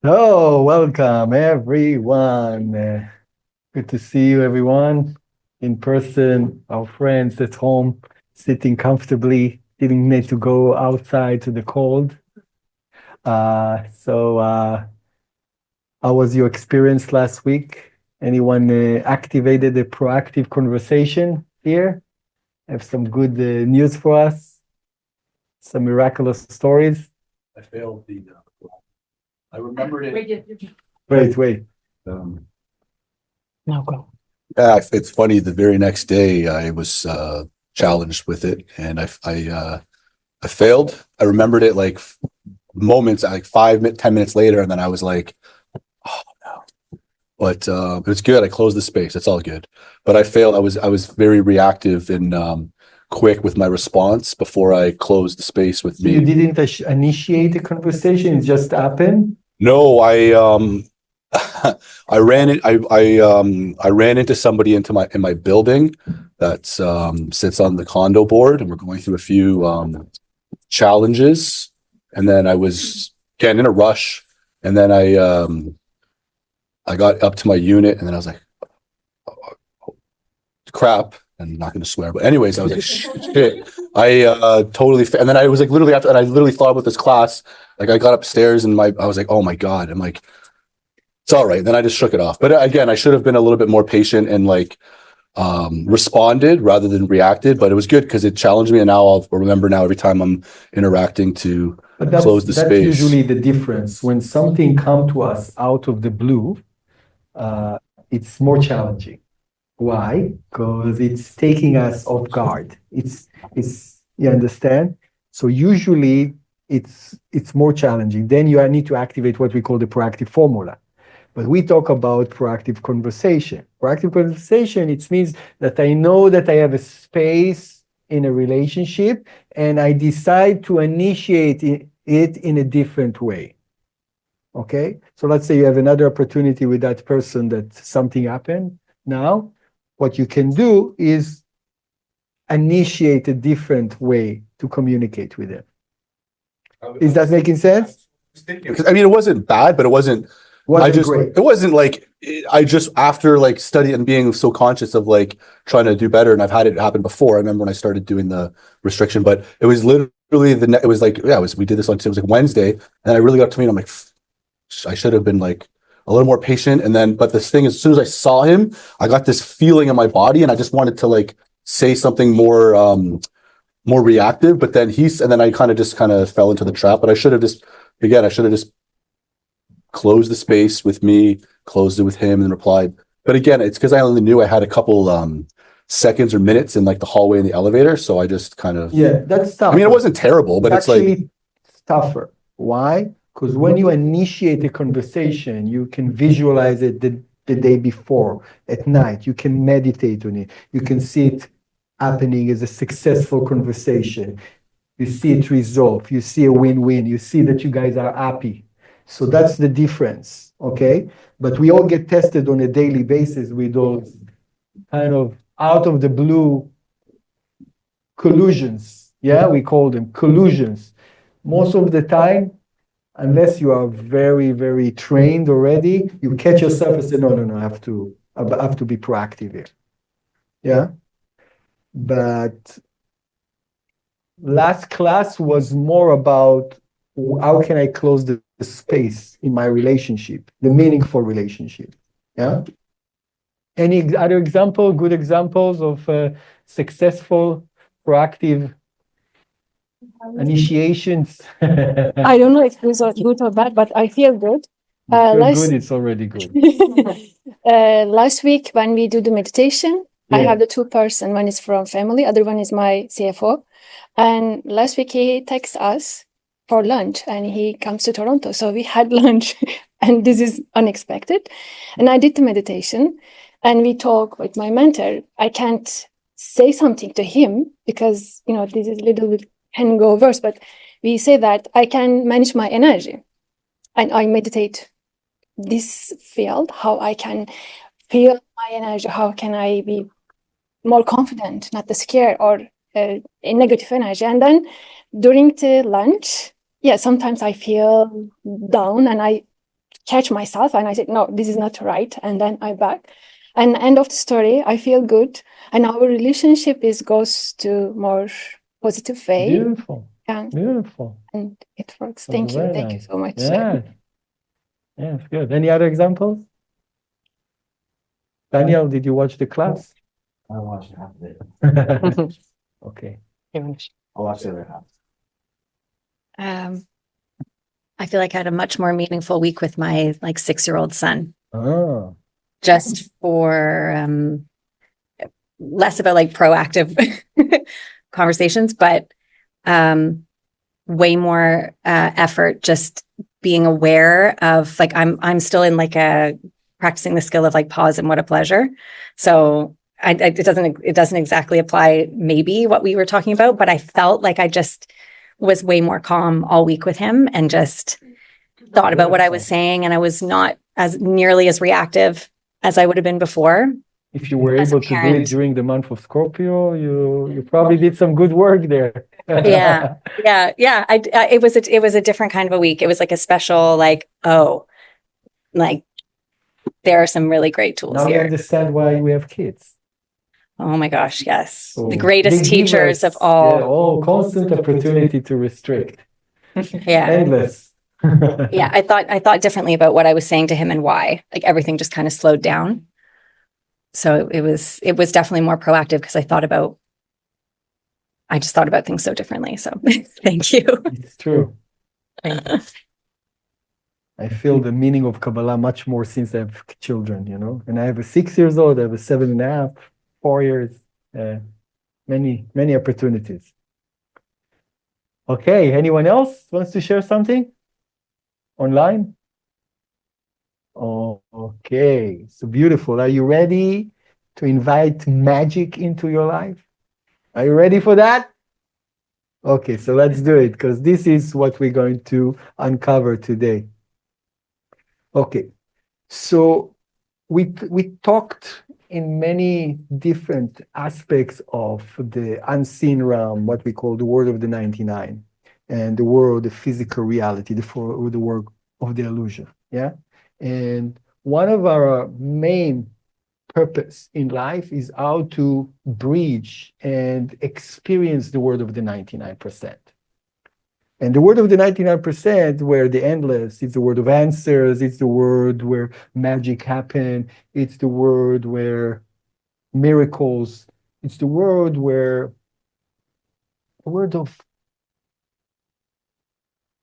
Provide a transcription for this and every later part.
Oh, welcome everyone. Good to see you, everyone, in person, our friends at home, sitting comfortably, didn't need to go outside to the cold. How was your experience last week? Anyone activated a proactive conversation here? Have some good news for us? Some miraculous stories? I failed the. I remembered it. Wait. No, go. Yeah, it's funny. The very next day, I was challenged with it, and I failed. I remembered it like moments, like 10 minutes later, and then I was like, "Oh no!" But it was good. I closed the space. It's all good. But I failed. I was very reactive and quick with my response before I closed the space with You me. didn't initiate a conversation, it just happened? No, I ran into somebody in my building that sits on the condo board, and we're going through a few challenges. And then I was getting in a rush, and then I got up to my unit, and then I was like, crap. I'm not going to swear, but anyways, I was like, shit. I totally, and then I was like, literally after, and I literally thought about this class. Like I got upstairs, and I was like, oh my God. I'm like, it's all right. Then I just shook it off. But again, I should have been a little bit more patient and like responded rather than reacted. But it was good because it challenged me, and now I'll remember now every time I'm interacting to close the That's space. usually the difference. When something comes to us out of the blue, it's more challenging. Why? Because it's taking us off guard. It's you understand? So usually it's more challenging. Then you need to activate what we call the proactive formula. But we talk about proactive conversation. Proactive conversation, it means that I know that I have a space in a relationship and I decide to initiate it in a different way. Okay? So let's say you have another opportunity with that person that something happened. Now, what you can do is initiate a different way to communicate with them. Is that making sense? Because I mean, it wasn't bad, but it wasn't. Great. It wasn't like I just after like studying and being so conscious of like trying to do better, and I've had it happen before. I remember when I started doing the restriction, but it was literally it was like we did this on it was like Wednesday, and I really got to me, and I'm like, I should have been like a little more patient. And then, but this thing, as soon as I saw him, I got this feeling in my body, and I just wanted to like say something more reactive. But then and then I kind of fell into the trap. But I should have just closed the space with me, closed it with him, and replied. But again, it's because I only knew I had a couple seconds or minutes in like the hallway in the elevator, so I just kind of that's tough. I mean, it wasn't terrible, but it's like tougher. Why? Because when you initiate a conversation, you can visualize it the day before, at night. You can meditate on it. You can see it happening as a successful conversation. You see it resolve. You see a win-win. You see that you guys are happy. So that's the difference, okay? But we all get tested on a daily basis with those kind of out of the blue collusions. Yeah, we call them collusions. Most of the time, unless you are very, very trained already, you catch yourself and say, no, I have to be proactive here. Yeah. But last class was more about how can I close the space in my relationship, the meaningful relationship. Yeah. Any other good examples of successful proactive initiations? I don't know if this was good or bad, but I feel good. Good, it's already good. Last week when we do the meditation, I have the two person. One is from family, other one is my CFO. And last week he texts us for lunch and he comes to Toronto. So we had lunch and this is unexpected. And I did the meditation and we talk with my mentor. I can't say something to him because, this is a little bit can go worse, but we say that I can manage my energy and I meditate this field, how I can feel my energy, how can I be more confident, not scared or a negative energy. And then during the lunch, sometimes I feel down and I catch myself, and I said, no, this is not right. And then I back. And end of the story, I feel good. And our relationship goes to more positive way. Beautiful. Yeah. Beautiful. And it works. That's Thank you. very Thank you nice. so much. Yeah. Yeah, good. Any other examples? Daniel, did you watch the class? I watched half of it. Okay. I watched the other half. I feel like I had a much more meaningful week with my like 6-year-old son, Oh, just for less about like proactive conversations, but way more effort just being aware of like I'm still in like a practicing the skill of like pause and what a pleasure. So it doesn't exactly apply maybe what we were talking about, but I felt like I just was way more calm all week with him and just thought about what I was saying, and I was not as nearly as reactive as I would have been before. if you were As a able to do it parent. during the month of Scorpio, you probably did some good work there. Yeah. It was a different kind of a week. It was like a special, like, oh, like there are some really great tools Now you here. understand why we have kids. Oh my gosh, yes. So The greatest they give teachers us, of all. all constant opportunity to restrict. Yeah. Endless. Yeah. I thought differently about what I was saying to him and why. Like everything just kind of slowed down. So it was definitely more proactive because I just thought about things so differently. So thank you. It's true. I feel the meaning of Kabbalah much more since I have children, and I have a 6 years old, I have a 7.5, 4 years, many opportunities. Okay, anyone else wants to share something online? Oh, okay, so beautiful. Are you ready to invite magic into your life? Are you ready for that? Okay, so let's do it because this is what we're going to uncover today. Okay, so we talked in many different aspects of the unseen realm, what we call the world of the 99, and the world of the physical reality, the world of the illusion. Yeah, and one of our main purpose in life is how to bridge and experience the world of the 99%. And the word of the 99%, where the endless, it's the word of answers, it's the word where magic happen, it's the word where miracles, it's the word of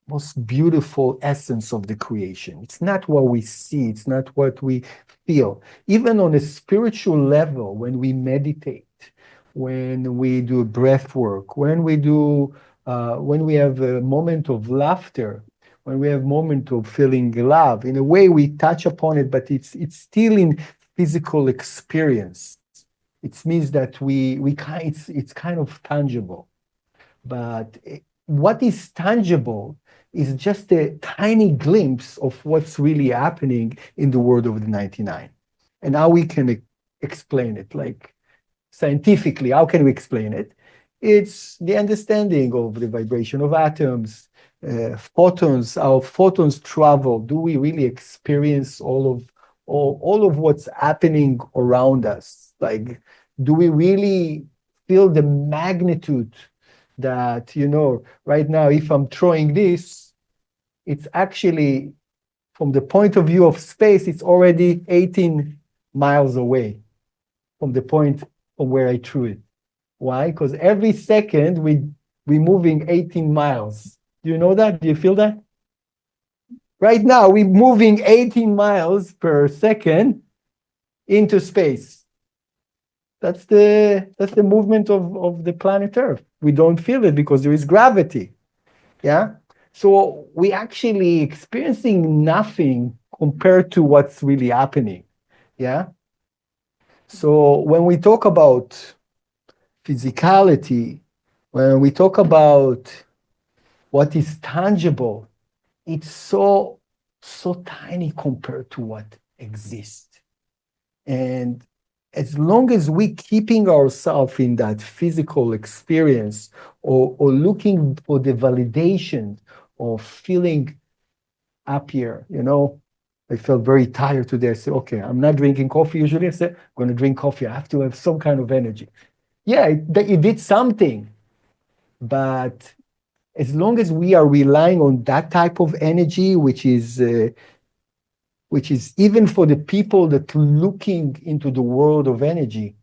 most beautiful essence of the creation. It's not what we see, it's not what we feel. Even on a spiritual level, when we meditate, when we do breath work, when we have a moment of laughter, when we have a moment of feeling love, in a way we touch upon it, but it's still in physical experience. It means that it's kind of tangible. But what is tangible is just a tiny glimpse of what's really happening in the world of the 99. And how we can explain it, like scientifically, how can we explain it? It's the understanding of the vibration of atoms, photons, how photons travel. Do we really experience all of what's happening around us? Like, do we really feel the magnitude that, right now, if I'm throwing this, it's actually, from the point of view of space, it's already 18 miles away from the point from where I threw it. Why? Because every second we're moving 18 miles. Do you know that? Do you feel that? Right now, we're moving 18 miles per second into space. That's the movement of the planet Earth. We don't feel it because there is gravity. Yeah. So we actually experiencing nothing compared to what's really happening. Yeah. So when we talk about physicality, when we talk about what is tangible, it's so tiny compared to what exists. And as long as we keeping ourselves in that physical experience or looking for the validation of feeling happier, I felt very tired today. I said, okay, I'm not drinking coffee usually. I said, I'm going to drink coffee. I have to have some kind of energy. Yeah, it did something. But as long as we are relying on that type of energy, which is even for the people that looking into the world of energy,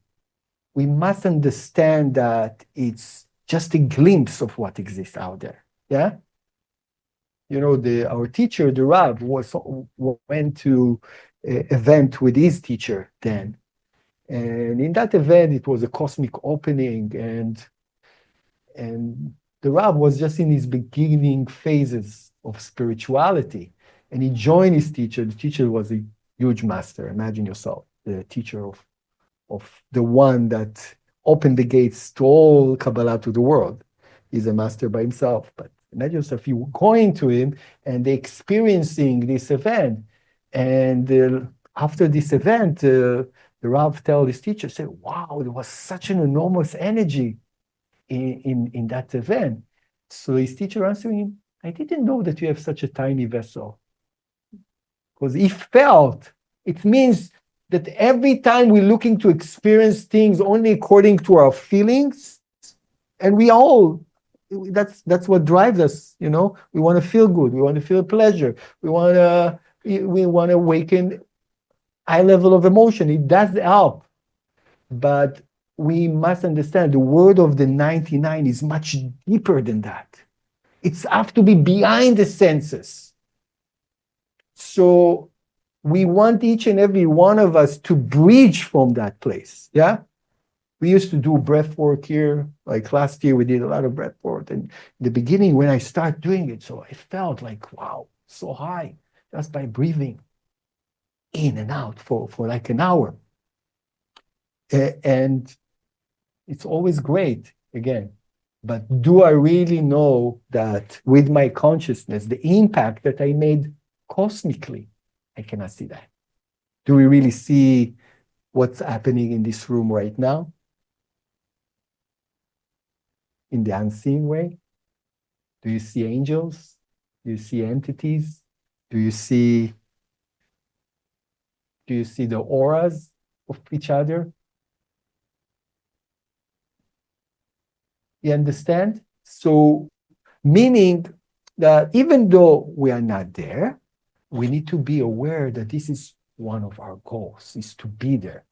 we must understand that it's just a glimpse of what exists out there. Yeah. Our teacher, the Rav, went to an event with his teacher then. And in that event, it was a cosmic opening, and the Rav was just in his beginning phases of spirituality. And he joined his teacher. The teacher was a huge master. Imagine yourself, the teacher of the one that opened the gates to all Kabbalah to the world. He's a master by himself. But imagine yourself, you going to him and experiencing this event. And after this event, the Rav tell his teacher, say, wow, there was such an enormous energy in that event. So his teacher answering him, I didn't know that you have such a tiny vessel. Because he felt, it means that every time we're looking to experience things only according to our feelings, and that's what drives us, we want to feel good, we want to feel pleasure, we want to awaken high level of emotion. It does help, but we must understand the word of the 99 is much deeper than that. It's have to be behind the senses. So we want each and every one of us to bridge from that place. Yeah. We used to do breath work here. Like last year, we did a lot of breath work. And in the beginning, when I started doing it, so I felt like, wow, so high, just by breathing in and out for like an hour. And it's always great, again. But do I really know that with my consciousness, the impact that I made cosmically, I cannot see that. Do we really see what's happening in this room right now? In the unseen way? Do you see angels? Do you see entities? Do you see the auras of each other? You understand? So, meaning that even though we are not there, we need to be aware that this is one of our goals, is to be there.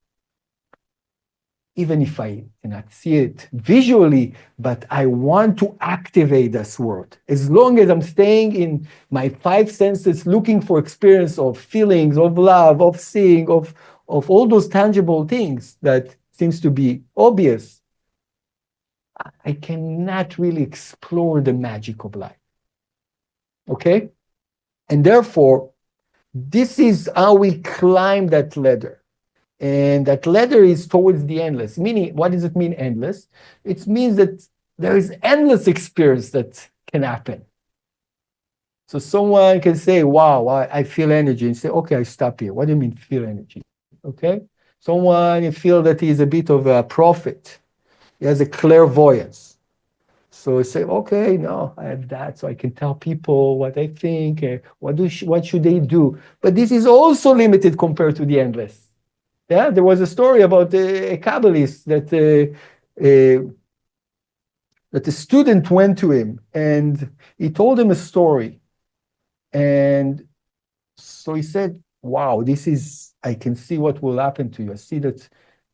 Even if I cannot see it visually, but I want to activate this world. As long as I'm staying in my five senses, looking for experience of feelings, of love, of seeing, of all those tangible things that seems to be obvious, I cannot really explore the magic of life. Okay? And therefore, this is how we climb that ladder. And that ladder is towards the endless. Meaning, what does it mean, endless? It means that there is endless experience that can happen. So someone can say, wow, I feel energy, and say, okay, I stop here. What do you mean feel energy? Okay? Someone feel that he is a bit of a prophet. He has a clairvoyance. So I say, okay, no, I have that, so I can tell people what I think, what should they do. But this is also limited compared to the endless. Yeah, there was a story about a Kabbalist that a student went to him and he told him a story. And so he said, wow, I can see what will happen to you. I see that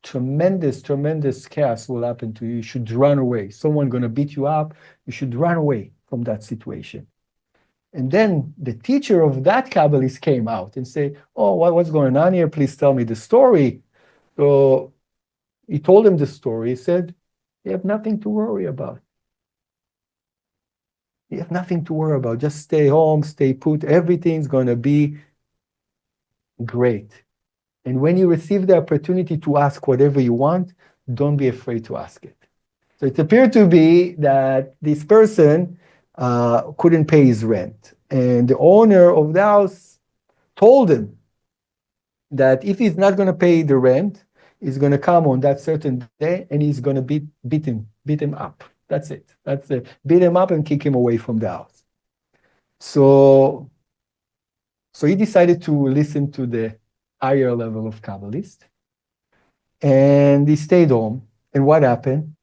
tremendous chaos will happen to you. You should run away. Someone going to beat you up. You should run away from that situation. And then the teacher of that Kabbalist came out and said, oh, what's going on here? Please tell me the story. So he told him the story. He said, you have nothing to worry about. You have nothing to worry about. Just stay home, stay put. Everything's going to be great. And when you receive the opportunity to ask whatever you want, don't be afraid to ask it. So it appeared to be that this person couldn't pay his rent. And the owner of the house told him that if he's not going to pay the rent, he's going to come on that certain day and he's going to beat him up. That's it. Beat him up and kick him away from the house. So So he decided to listen to the higher level of Kabbalist. And he stayed home. And what happened?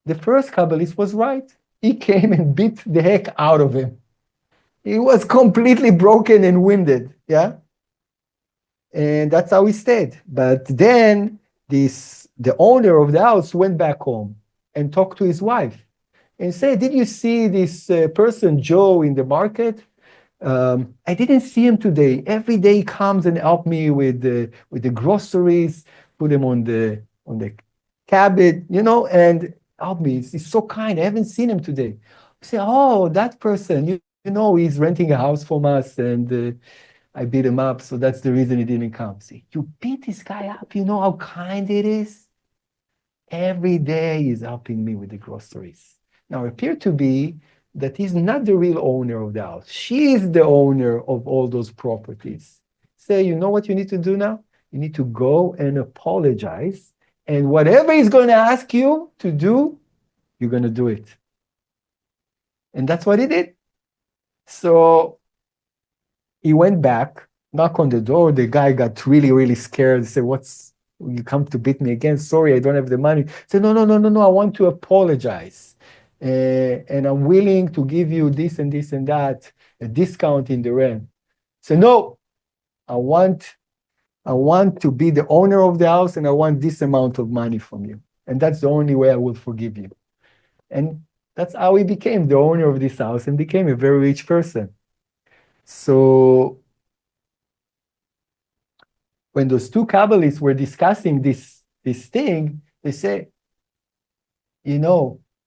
The first Kabbalist was right. He came and beat the heck out of him. He was completely broken and winded. Yeah. And that's how he stayed. But then the owner of the house went back home and talked to his wife and said, "Did you see this person, Joe, in the market? I didn't see him today. Every day he comes and help me with the groceries, put them on the cabinet, and help me. He's so kind. I haven't seen him today." I say, "Oh, that person, he's renting a house from us, and I beat him up, so that's the reason he didn't come." See, you beat this guy up. You know how kind it is. Every day he's helping me with the groceries. Now, it appeared to be that he's not the real owner of the house. She is the owner of all those properties. Say, you know what you need to do now? You need to go and apologize. And whatever he's going to ask you to do, you're going to do it. And that's what he did. So he went back, knocked on the door. The guy got really, really scared. He said, you come to beat me again? Sorry, I don't have the money. He said, no, no, no, no, no, I want to apologize. And I'm willing to give you this and this and that, a discount in the rent. So no, I want to be the owner of the house, and I want this amount of money from you. And that's the only way I will forgive you. And that's how he became the owner of this house and became a very rich person. So when those two Kabbalists were discussing this thing, they say,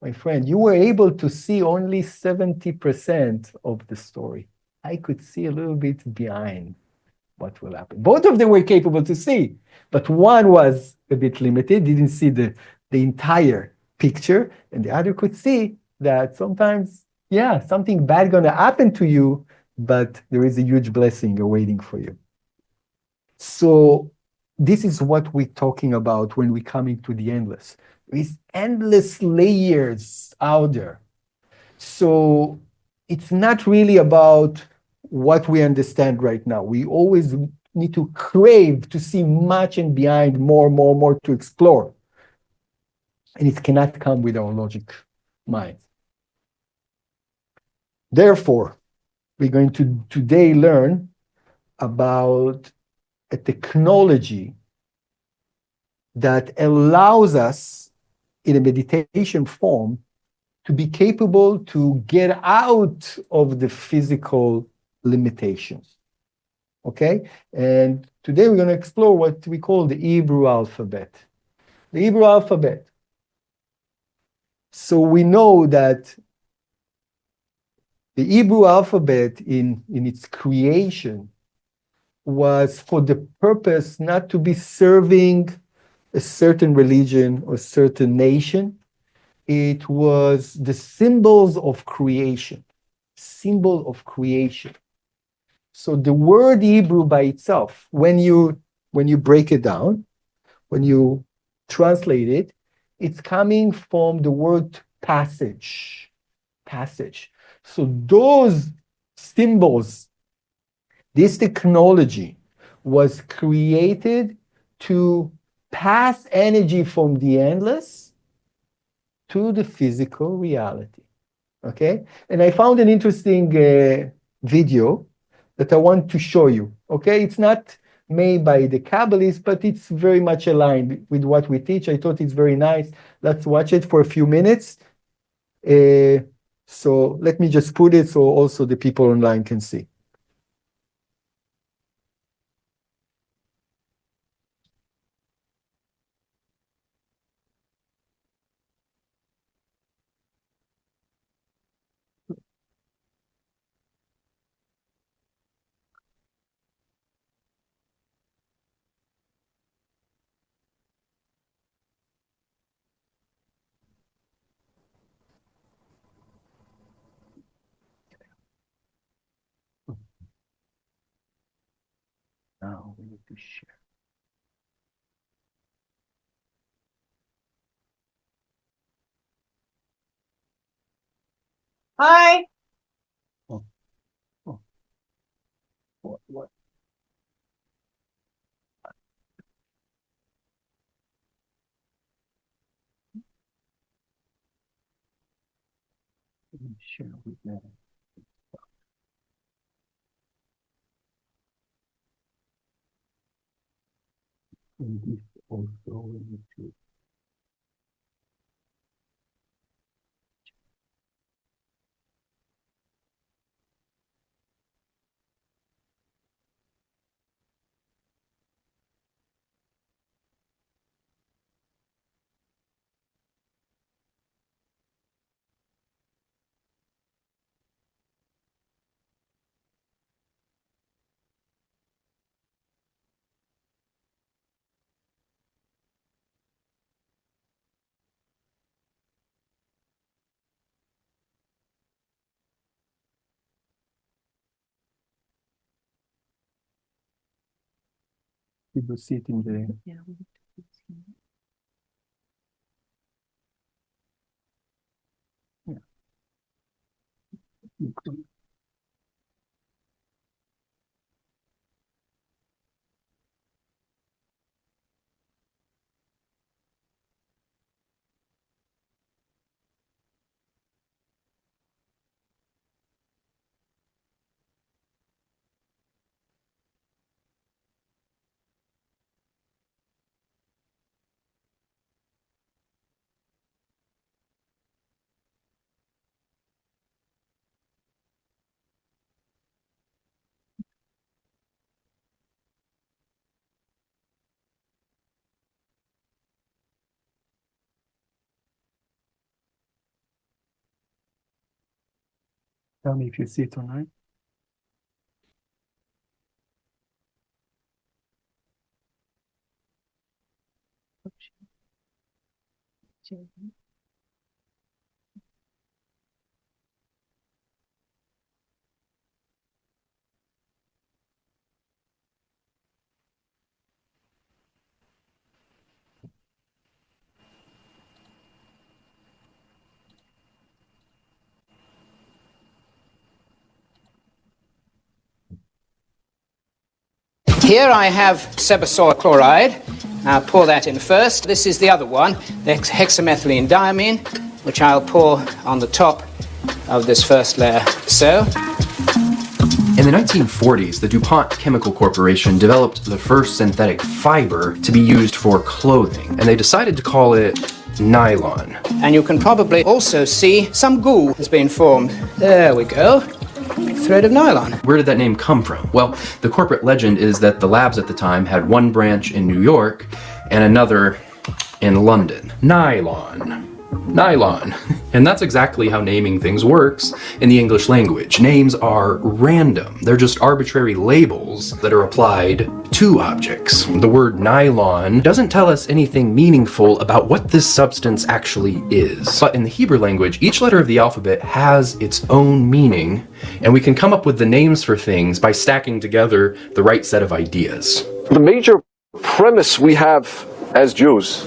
my friend, you were able to see only 70% of the story. I could see a little bit behind what will happen. Both of them were capable to see, but one was a bit limited, didn't see the entire picture, and the other could see that sometimes, yeah, something bad gonna happen to you, but there is a huge blessing awaiting for you. So this is what we're talking about when we come into the endless. There is endless layers out there. So it's not really about what we understand right now. We always need to crave to see much and behind more to explore. And it cannot come with our logic mind. Therefore, we're going to today learn about a technology that allows us in a meditation form to be capable to get out of the physical limitations. Okay? And today we're going to explore what we call the Hebrew alphabet. The Hebrew alphabet. So we know that the Hebrew alphabet in its creation was for the purpose not to be serving a certain religion or certain nation. It was the symbols of creation. Symbol of creation. So the word Hebrew by itself, when you break it down, when you translate it, it's coming from the word passage. Passage. So those symbols, this technology was created to pass energy from the endless to the physical reality. Okay? And I found an interesting video that I want to show you. Okay? It's not made by the Kabbalists, but it's very much aligned with what we teach. I thought it's very nice. Let's watch it for a few minutes. So let me just put it so also the people online can see. Now we need to share. Hi. Oh. You will see it in the. Tell me if you see it or not. Here I have sebasoil chloride. I'll pour that in first. This is the other one, the hexamethylene diamine, which I'll pour on the top of this first layer, so. In the 1940s, the DuPont Chemical Corporation developed the first synthetic fiber to be used for clothing, and they decided to call it nylon. And you can probably also see some goo has been formed. There we go. Thread of nylon. Where did that name come from? Well, the corporate legend is that the labs at the time had one branch in New York and another in London. Nylon. Nylon. And that's exactly how naming things works in the English language. Names are random. They're just arbitrary labels that are applied to objects. The word nylon doesn't tell us anything meaningful about what this substance actually is. But in the Hebrew language, each letter of the alphabet has its own meaning, and we can come up with the names for things by stacking together the right set of ideas. The major premise we have as Jews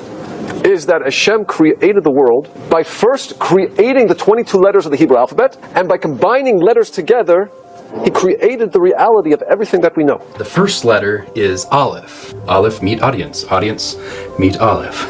is that Hashem created the world by first creating the 22 letters of the Hebrew alphabet, and by combining letters together, he created the reality of everything that we know. The first letter is Aleph. Aleph, meet audience. Audience, meet Aleph.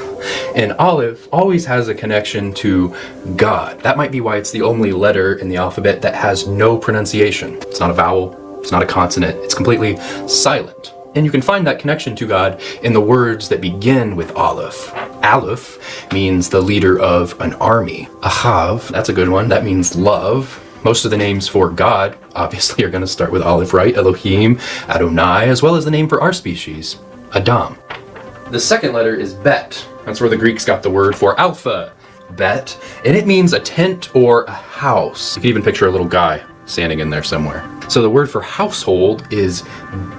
And Aleph always has a connection to God. That might be why it's the only letter in the alphabet that has no pronunciation. It's not a vowel, it's not a consonant, it's completely silent. And you can find that connection to God in the words that begin with Aleph. Aleph means the leader of an army. Ahav, that's a good one, that means love. Most of the names for God, obviously, are going to start with Aleph, right? Elohim, Adonai, as well as the name for our species, Adam. The second letter is Bet. That's where the Greeks got the word for alpha, Bet. And it means a tent or a house. You can even picture a little guy standing in there somewhere. So the word for household is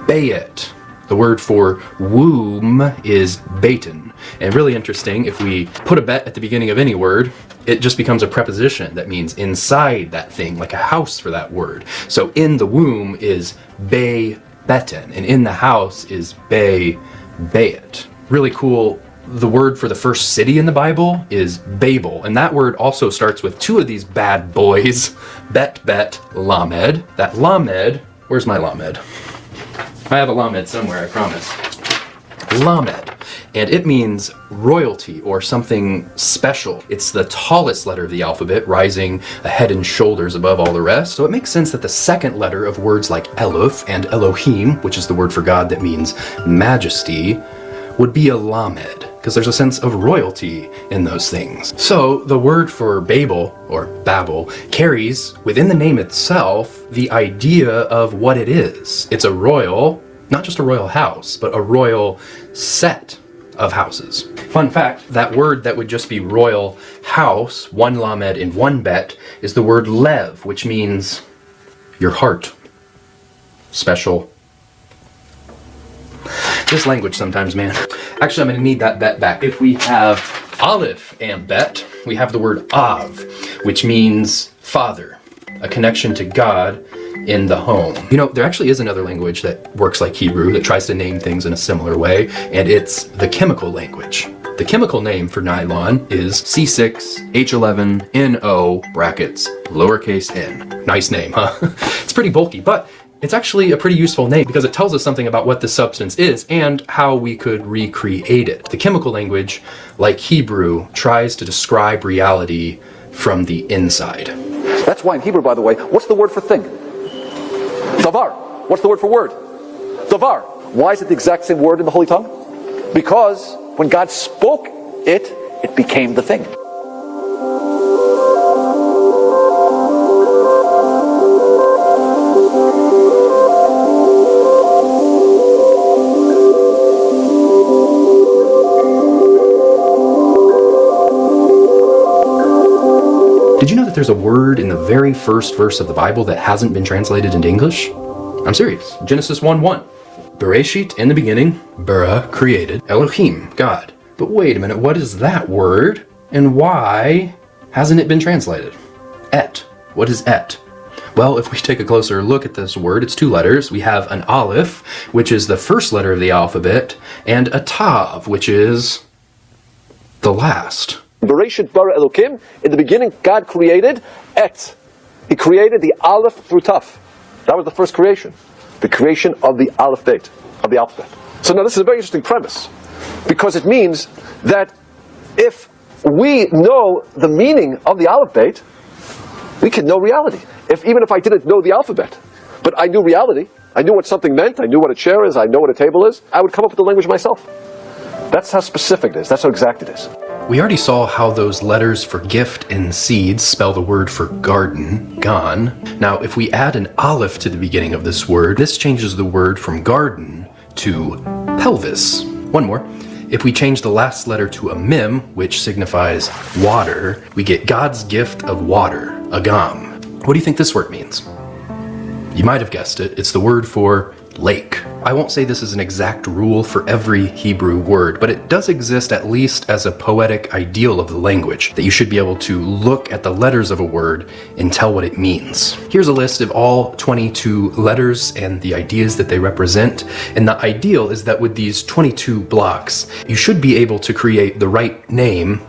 bayit. The word for womb is beitin. And really interesting, if we put a bet at the beginning of any word, it just becomes a preposition that means inside that thing, like a house for that word. So in the womb is bay betin, and in the house is bay bayit. Really cool. The word for the first city in the Bible is Babel, and that word also starts with two of these bad boys, Bet, Bet, Lamed. That Lamed, where's my Lamed? I have a lamed somewhere, I promise. Lamed. And it means royalty or something special. It's the tallest letter of the alphabet, rising a head and shoulders above all the rest. So it makes sense that the second letter of words like Eluf and Elohim, which is the word for God that means majesty, would be a lamed, because there's a sense of royalty in those things. So the word for Babel, or Babel, carries within the name itself the idea of what it is. It's a royal, not just a royal house, but a royal set of houses. Fun fact, that word that would just be royal house, one lamed in one bet, is the word lev, which means your heart. Special. This language sometimes, man. Actually, I'm going to need that bet back. If we have Aleph and bet, we have the word Av, which means father, a connection to God in the home. You know, there actually is another language that works like Hebrew that tries to name things in a similar way, and it's the chemical language. The chemical name for nylon is C6H11NO brackets lowercase n. Nice name, huh? It's pretty bulky, but it's actually a pretty useful name because it tells us something about what this substance is and how we could recreate it. The chemical language, like Hebrew, tries to describe reality from the inside. That's why in Hebrew, by the way, what's the word for thing? Davar. What's the word for word? Davar. Why is it the exact same word in the Holy Tongue? Because when God spoke it, it became the thing. Did you know that there's a word in the very first verse of the Bible that hasn't been translated into English? I'm serious. Genesis 1:1. Bereshit, in the beginning, bara, created, Elohim, God. But wait a minute, what is that word? And why hasn't it been translated? Et. What is et? Well, if we take a closer look at this word, it's two letters. We have an aleph, which is the first letter of the alphabet, and a tav, which is the last. Bereshit bara Elokim. In the beginning, God created et. He created the aleph through taf. That was the first creation. The creation of the aleph beit, of the alphabet. So now this is a very interesting premise, because it means that if we know the meaning of the aleph beit, we can know reality. Even if I didn't know the alphabet, but I knew reality, I knew what something meant, I knew what a chair is, I know what a table is, I would come up with the language myself. That's how specific it is. That's how exact it is. We already saw how those letters for gift and seeds spell the word for garden, gan. Now, if we add an aleph to the beginning of this word, this changes the word from garden to pelvis. One more. If we change the last letter to a mem, which signifies water, we get God's gift of water, agam. What do you think this word means? You might have guessed it. It's the word for lake. I won't say this is an exact rule for every Hebrew word, but it does exist at least as a poetic ideal of the language, that you should be able to look at the letters of a word and tell what it means. Here's a list of all 22 letters and the ideas that they represent, and the ideal is that with these 22 blocks, you should be able to create the right name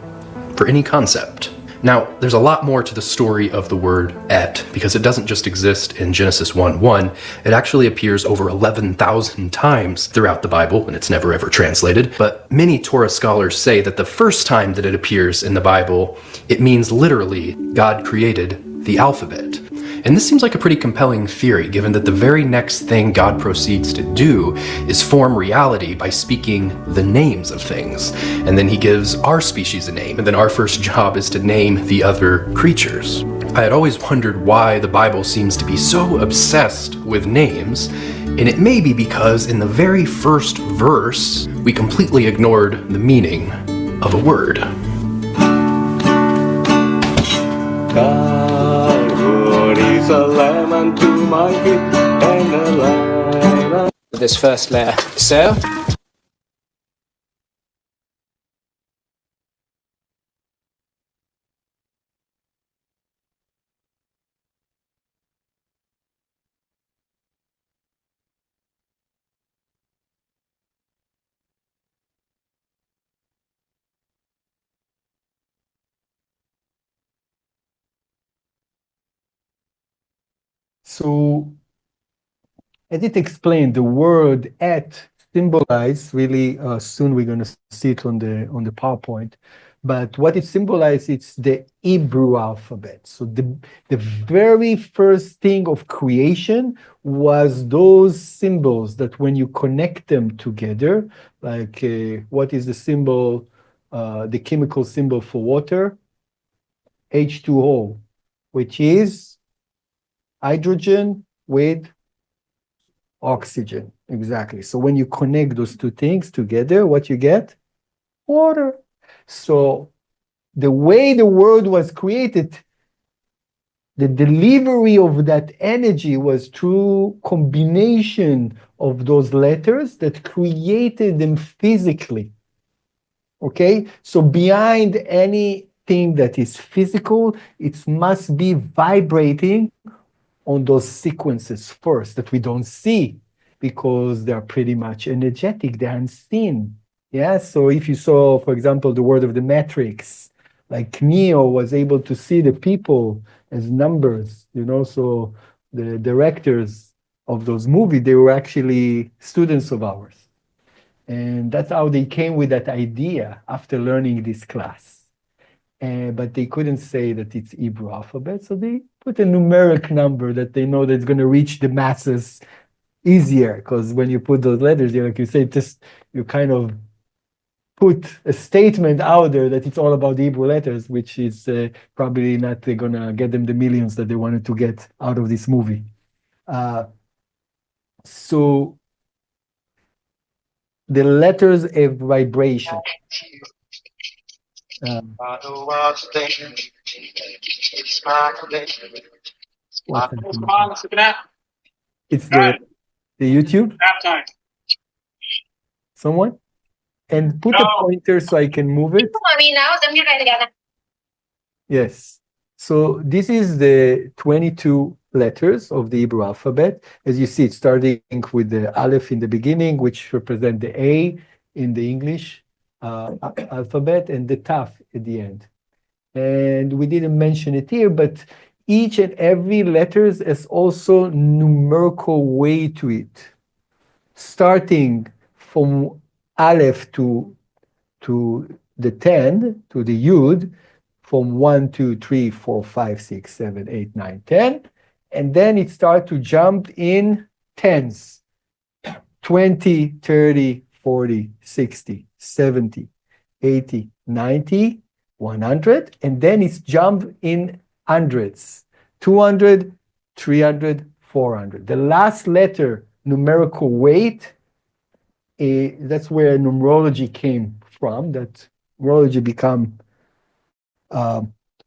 for any concept. Now, there's a lot more to the story of the word et, because it doesn't just exist in Genesis 1:1. It actually appears over 11,000 times throughout the Bible, and it's never ever translated. But many Torah scholars say that the first time that it appears in the Bible, it means literally God created the alphabet. And this seems like a pretty compelling theory, given that the very next thing God proceeds to do is form reality by speaking the names of things. And then he gives our species a name, and then our first job is to name the other creatures. I had always wondered why the Bible seems to be so obsessed with names, and it may be because in the very first verse, we completely ignored the meaning of a word. This first layer. So, So as it explained, the word "et" symbolize really. Soon we're going to see it on the PowerPoint. But what it symbolizes, it's the Hebrew alphabet. So the very first thing of creation was those symbols that when you connect them together, like what is the symbol, the chemical symbol for water? H2O, which is hydrogen with oxygen. Exactly. So when you connect those two things together, what you get? Water. So the way the world was created, the delivery of that energy was through combination of those letters that created them physically. Okay? So behind anything that is physical, it must be vibrating on those sequences first that we don't see because they're pretty much energetic, they're unseen. Yeah, so if you saw, for example, the word of the Matrix, like Neo was able to see the people as numbers, so the directors of those movies, they were actually students of ours. And that's how they came with that idea after learning this class. But they couldn't say that it's Hebrew alphabet, so they put a numeric number that they know that's going to reach the masses easier. Because when you put those letters, like you say, you kind of put a statement out there that it's all about the Hebrew letters, which is probably not going to get them the millions that they wanted to get out of this movie. So the letters have vibration. What's it's the YouTube? Someone? And put a pointer so I can move it. Yes. So this is the 22 letters of the Hebrew alphabet. As you see, it's starting with the Aleph in the beginning, which represent the A in the English alphabet, and the Taf at the end. And we didn't mention it here, but each and every letters has also numerical weight to it. Starting from Aleph to the 10, to the Yud, from 1, 2, 3, 4, 5, 6, 7, 8, 9, 10. And then it starts to jump in tens. 20, 30, 40, 60, 70, 80, 90, 100. And then it's jump in hundreds. 200, 300, 400. The last letter, numerical weight, that's where numerology came from. That numerology become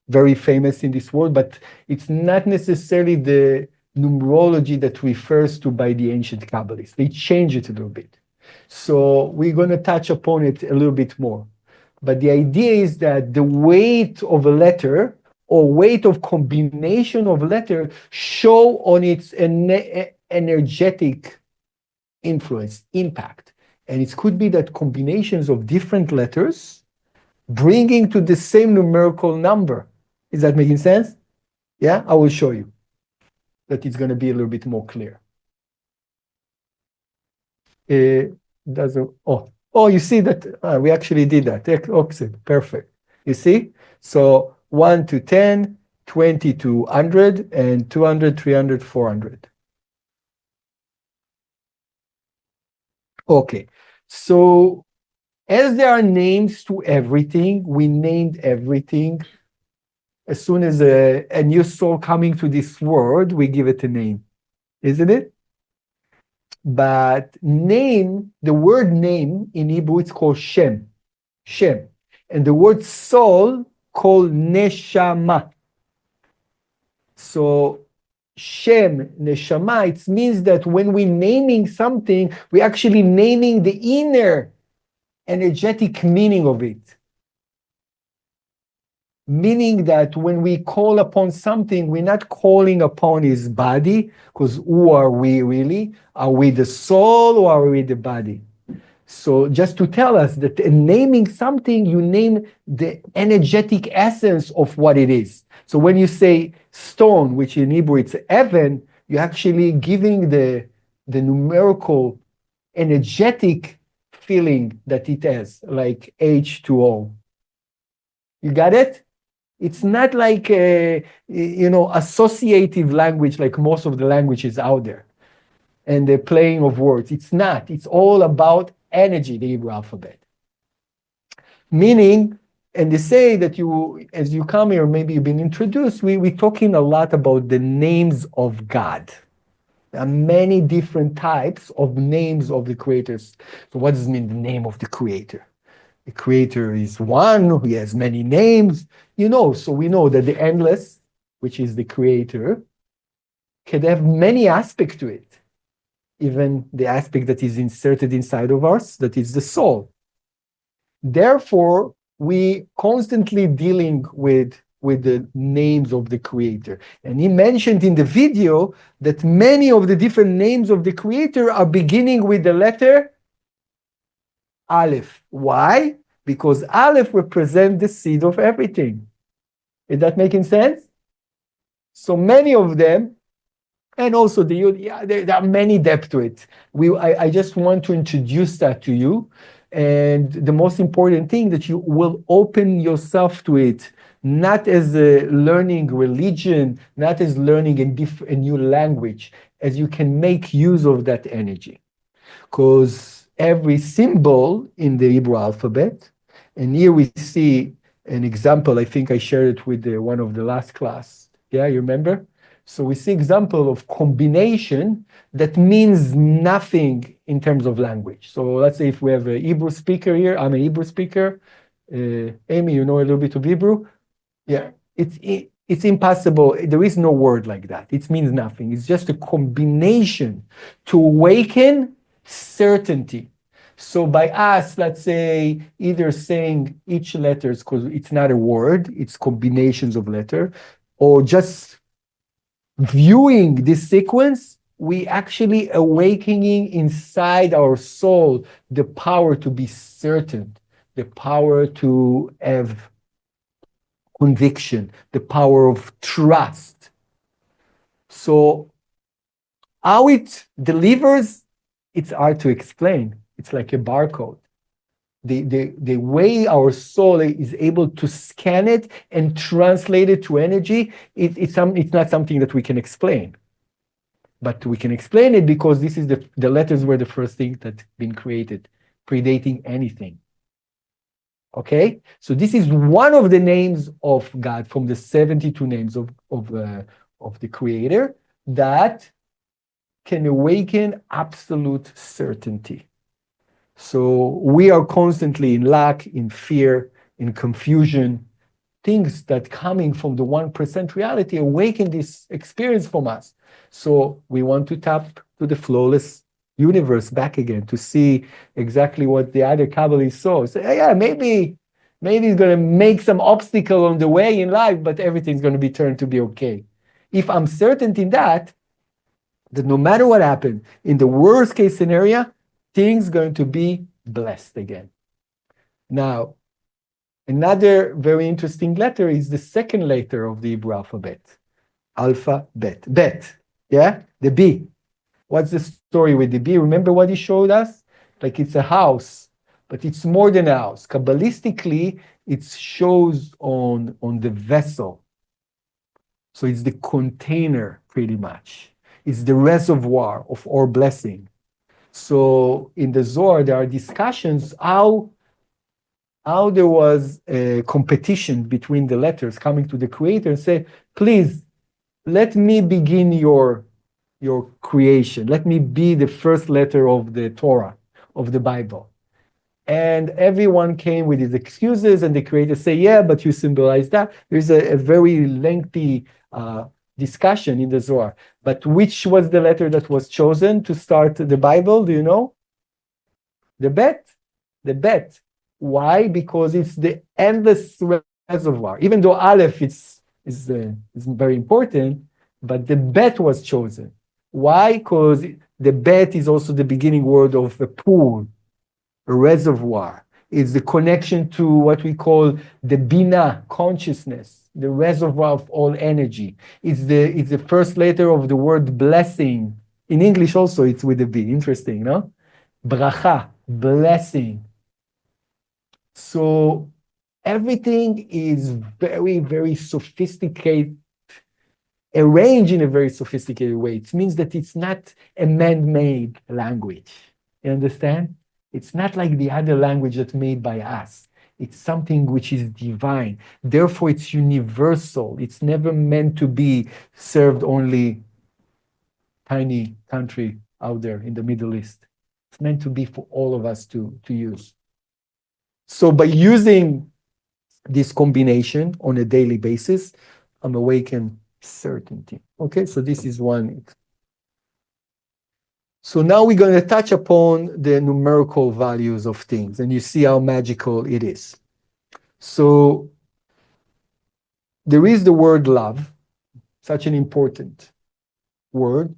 very famous in this world, but it's not necessarily the numerology that refers to by the ancient Kabbalists. They change it a little bit. So we're going to touch upon it a little bit more. But the idea is that the weight of a letter or weight of combination of letter show on its energetic influence, impact. And it could be that combinations of different letters bringing to the same numerical number. Is that making sense? Yeah, I will show you that it's going to be a little bit more clear. You see that we actually did that. Okay, perfect. You see? So 1 to 10, 20 to 100, and 200, 300, 400. Okay, so as there are names to everything, we named everything. As soon as a new soul coming to this world, we give it a name, isn't it? But name, the word name in Hebrew, it's called Shem. Shem. And the word soul called Neshama. So Shem, Neshama, it means that when we're naming something, we're actually naming the inner energetic meaning of it. Meaning that when we call upon something, we're not calling upon his body, because who are we really? Are we the soul or are we the body? So just to tell us that in naming something, you name the energetic essence of what it is. So when you say stone, which in Hebrew it's Evan, you're actually giving the the numerical, energetic feeling that it has, like H2O. You got it? It's not like a, associative language like most of the languages out there and the playing of words. It's not. It's all about energy, the Hebrew alphabet. Meaning, and they say that as you come here, maybe you've been introduced, we're talking a lot about the names of God. There are many different types of names of the creators. So what does it mean, the name of the creator? The creator is one, he has many names, so we know that the endless, which is the creator, can have many aspects to it. Even the aspect that is inserted inside of us, that is the soul. Therefore, we constantly dealing with the names of the creator. And he mentioned in the video that many of the different names of the creator are beginning with the letter Aleph. Why? Because Aleph represents the seed of everything. Is that making sense? So many of them, and also there are many depths to it. I just want to introduce that to you. And the most important thing that you will open yourself to it, not as a learning religion, not as learning a new language, as you can make use of that energy. Because every symbol in the Hebrew alphabet, and here we see an example, I think I shared it with one of the last class. Yeah, you remember? So we see example of combination that means nothing in terms of language. So let's say if we have a Hebrew speaker here, I'm a Hebrew speaker. Amy, you know a little bit of Hebrew? Yeah, it's impossible. There is no word like that. It means nothing. It's just a combination to awaken certainty. So by us, let's say, either saying each letters, because it's not a word, it's combinations of letter, or just viewing this sequence, we actually awakening inside our soul the power to be certain, the power to have conviction, the power of trust. So how it delivers, it's hard to explain. It's like a barcode. The way our soul is able to scan it and translate it to energy, it's not something that we can explain. But we can explain it because this is the letters were the first thing that been created, predating anything. Okay? So this is one of the names of God from the 72 names of the Creator that can awaken absolute certainty. So we are constantly in lack, in fear, in confusion, things that coming from the 1% reality awaken this experience from us. So we want to tap to the flawless universe back again to see exactly what the other Kabbalists saw. So yeah, maybe it's going to make some obstacle on the way in life, but everything's going to be turned to be okay. If I'm certain in that no matter what happened, in the worst case scenario, things going to be blessed again. Now, another very interesting letter is the second letter of the Hebrew alphabet, alphabet, bet, yeah, the B. What's the story with the B? Remember what he showed us? Like it's a house, but it's more than a house. Kabbalistically, it shows on the vessel. So it's the container, pretty much. It's the reservoir of our blessing. So in the Zohar, there are discussions how there was a competition between the letters coming to the Creator and say, please, let me begin your creation. Let me be the first letter of the Torah, of the Bible. And everyone came with his excuses, and the Creator say, yeah, but you symbolize that. There's a very lengthy discussion in the Zohar. But which was the letter that was chosen to start the Bible? Do you know? The bet. The bet. Why? Because it's the endless reservoir. Even though Aleph is very important, but the bet was chosen. Why? Because the bet is also the beginning word of a pool, a reservoir. It's the connection to what we call the Bina, consciousness, the reservoir of all energy. It's the first letter of the word blessing, In English also, it's with a B. Interesting, no? Bracha, blessing. So everything is very, very sophisticated, arranged in a very sophisticated way. It means that it's not a man-made language. You understand? It's not like the other language that's made by us. It's something which is divine. Therefore, it's universal. It's never meant to be served only tiny country out there in the Middle East. It's meant to be for all of us to use. So by using this combination on a daily basis, I'm awakened certainty. Okay, so this is one. So now we're going to touch upon the numerical values of things, and you see how magical it is. So there is the word love, such an important word,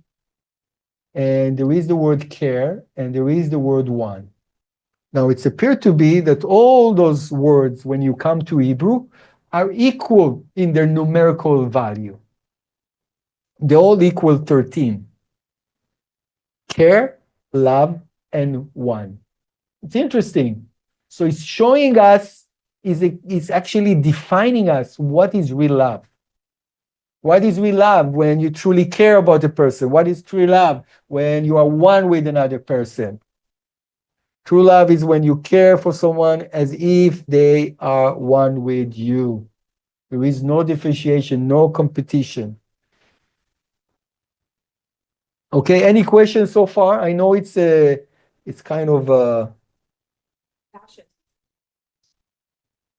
and there is the word care, and there is the word one. Now, it's appeared to be that all those words, when you come to Hebrew, are equal in their numerical value. They all equal 13. Care, love, and one. It's interesting. So it's showing us, it's actually defining us what is real love. What is real love? When you truly care about a person. What is true love? When you are one with another person. True love is when you care for someone as if they are one with you. There is no differentiation, no competition. Okay, any questions so far? I know it's kind of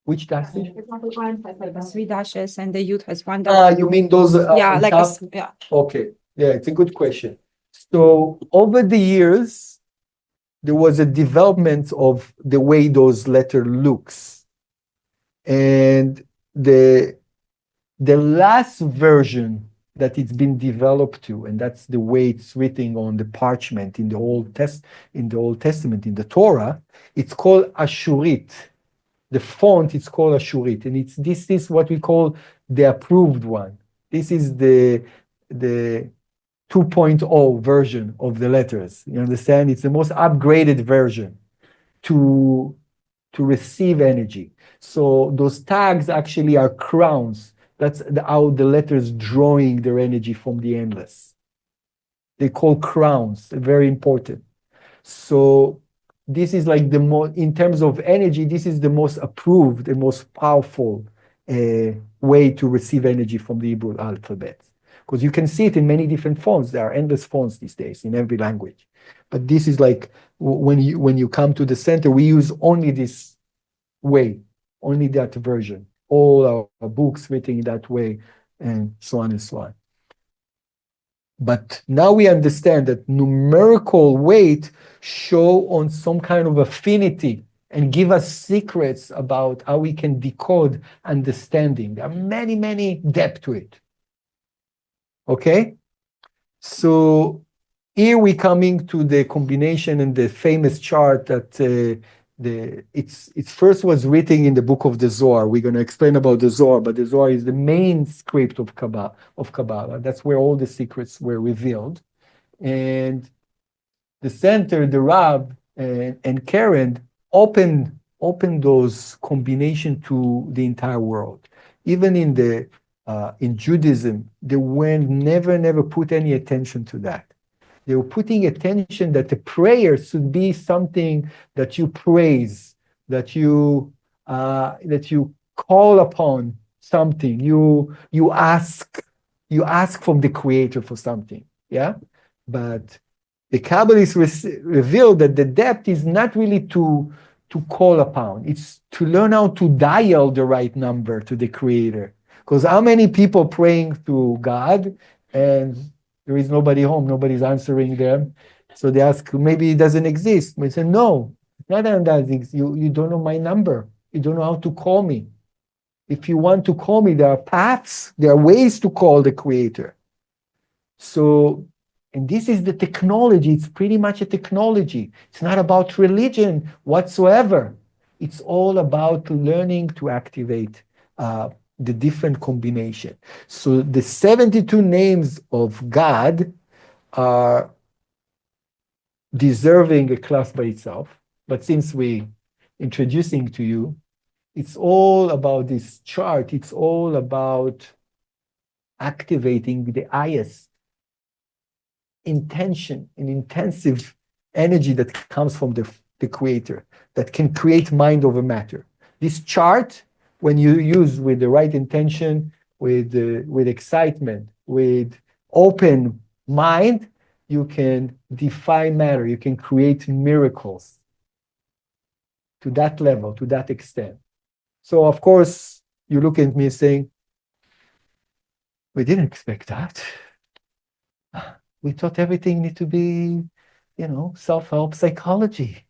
which dashes? One has like 3 dashes and the youth has 1 dash. You mean those Yeah, on like top? yeah. Okay, yeah, it's a good question. So over the years, there was a development of the way those letter looks. And the last version that it's been developed to, and that's the way it's written on the parchment in the Old Testament, in the Torah, it's called Ashurit. The font is called Ashurit, and this is what we call the approved one. This is the 2.0 version of the letters. You understand? It's the most upgraded version to receive energy. So those tags actually are crowns. That's how the letters drawing their energy from the endless. They call crowns, very important. So this is like in terms of energy, this is the most approved and most powerful way to receive energy from the Hebrew alphabet. Because you can see it in many different fonts. There are endless fonts these days in every language. But this is like when you come to the center, we use only this way, only that version. All our books written in that way, and so on and so on. But now we understand that numerical weight show on some kind of affinity and give us secrets about how we can decode understanding. There are many, many depth to it. Okay? So here we're coming to the combination and the famous chart that it's first was written in the book of the Zohar. We're going to explain about the Zohar, but the Zohar is the main script of Kabbalah. That's where all the secrets were revealed. And the center, the Rab and Karen opened those combination to the entire world. Even in Judaism, they were never put any attention to that. They were putting attention that the prayer should be something that you praise, that you call upon something. You ask from the Creator for something. Yeah, but the Kabbalists revealed that the depth is not really to call upon. It's to learn how to dial the right number to the Creator. Because how many people praying to God and there is nobody home, nobody's answering them. So they ask, maybe it doesn't exist. We say, no, not that it doesn't exist. You don't know my number. You don't know how to call me. If you want to call me, there are paths, there are ways to call the Creator. So, and this is the technology. It's pretty much a technology. It's not about religion whatsoever. It's all about learning to activate the different combination. So the 72 names of God are deserving a class by itself. But since we introducing to you, it's all about this chart. It's all about activating the highest intention and intensive energy that comes from the creator, that can create mind over matter. This chart, when you use with the right intention, with excitement, with open mind, you can defy matter. You can create miracles to that level, to that extent. So, of course, you look at me saying, we didn't expect that. We thought everything need to be, self-help psychology.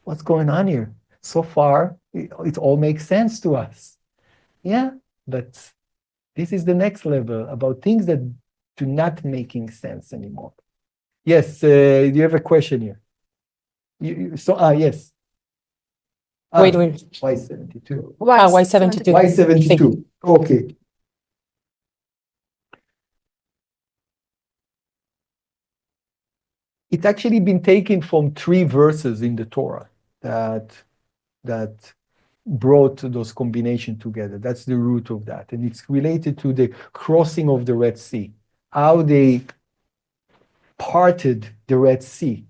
What's going on here? So far, it all makes sense to us. Yeah, but this is the next level about things that do not making sense anymore. Yes, do you have a question here? Yes. Wait. Y72. Y72. Y72. Okay. It's actually been taken from 3 verses in the Torah that brought those combinations together. That's the root of that. And it's related to the crossing of the Red Sea, how they parted the Red Sea.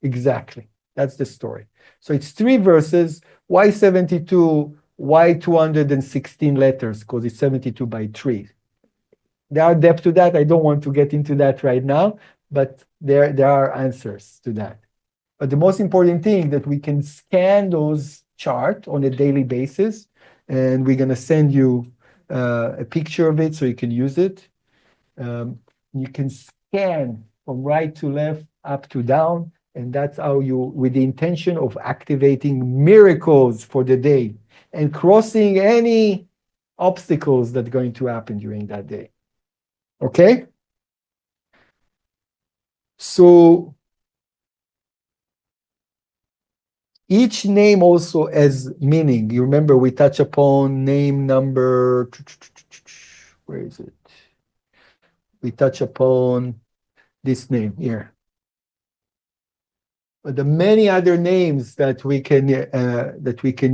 Exactly. That's the story. So it's 3 verses, Y72, Y216 letters, because it's 72 by 3. There are depth to that. I don't want to get into that right now, but there are answers to that. But the most important thing that we can scan those charts on a daily basis, and we're going to send you a picture of it so you can use it. You can scan from right to left, up to down, and that's how you, with the intention of activating miracles for the day and crossing any obstacles that are going to happen during that day. Okay? So each name also has meaning. You remember we touch upon name number, where is it? We touch upon this name here. But the many other names that we can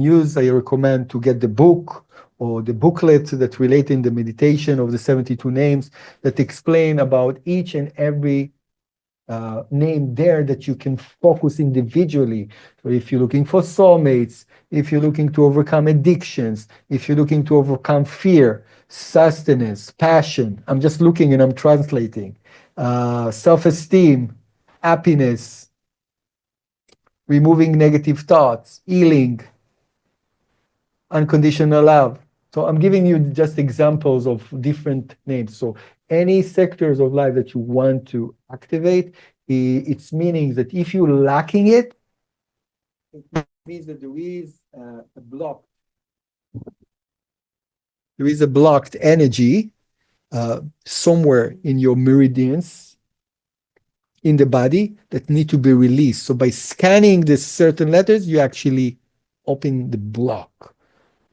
use, I recommend to get the book or the booklet that relate in the meditation of the 72 names that explain about each and every name there that you can focus individually. So if you're looking for soulmates, if you're looking to overcome addictions, if you're looking to overcome fear, sustenance, passion, I'm just looking and I'm translating, self-esteem, happiness, removing negative thoughts, healing, unconditional love. So I'm giving you just examples of different names. So any sectors of life that you want to activate, it's meaning that if you're lacking it, it means that there is a block. There is a blocked energy somewhere in your meridians in the body that need to be released. So by scanning the certain letters, you actually open the block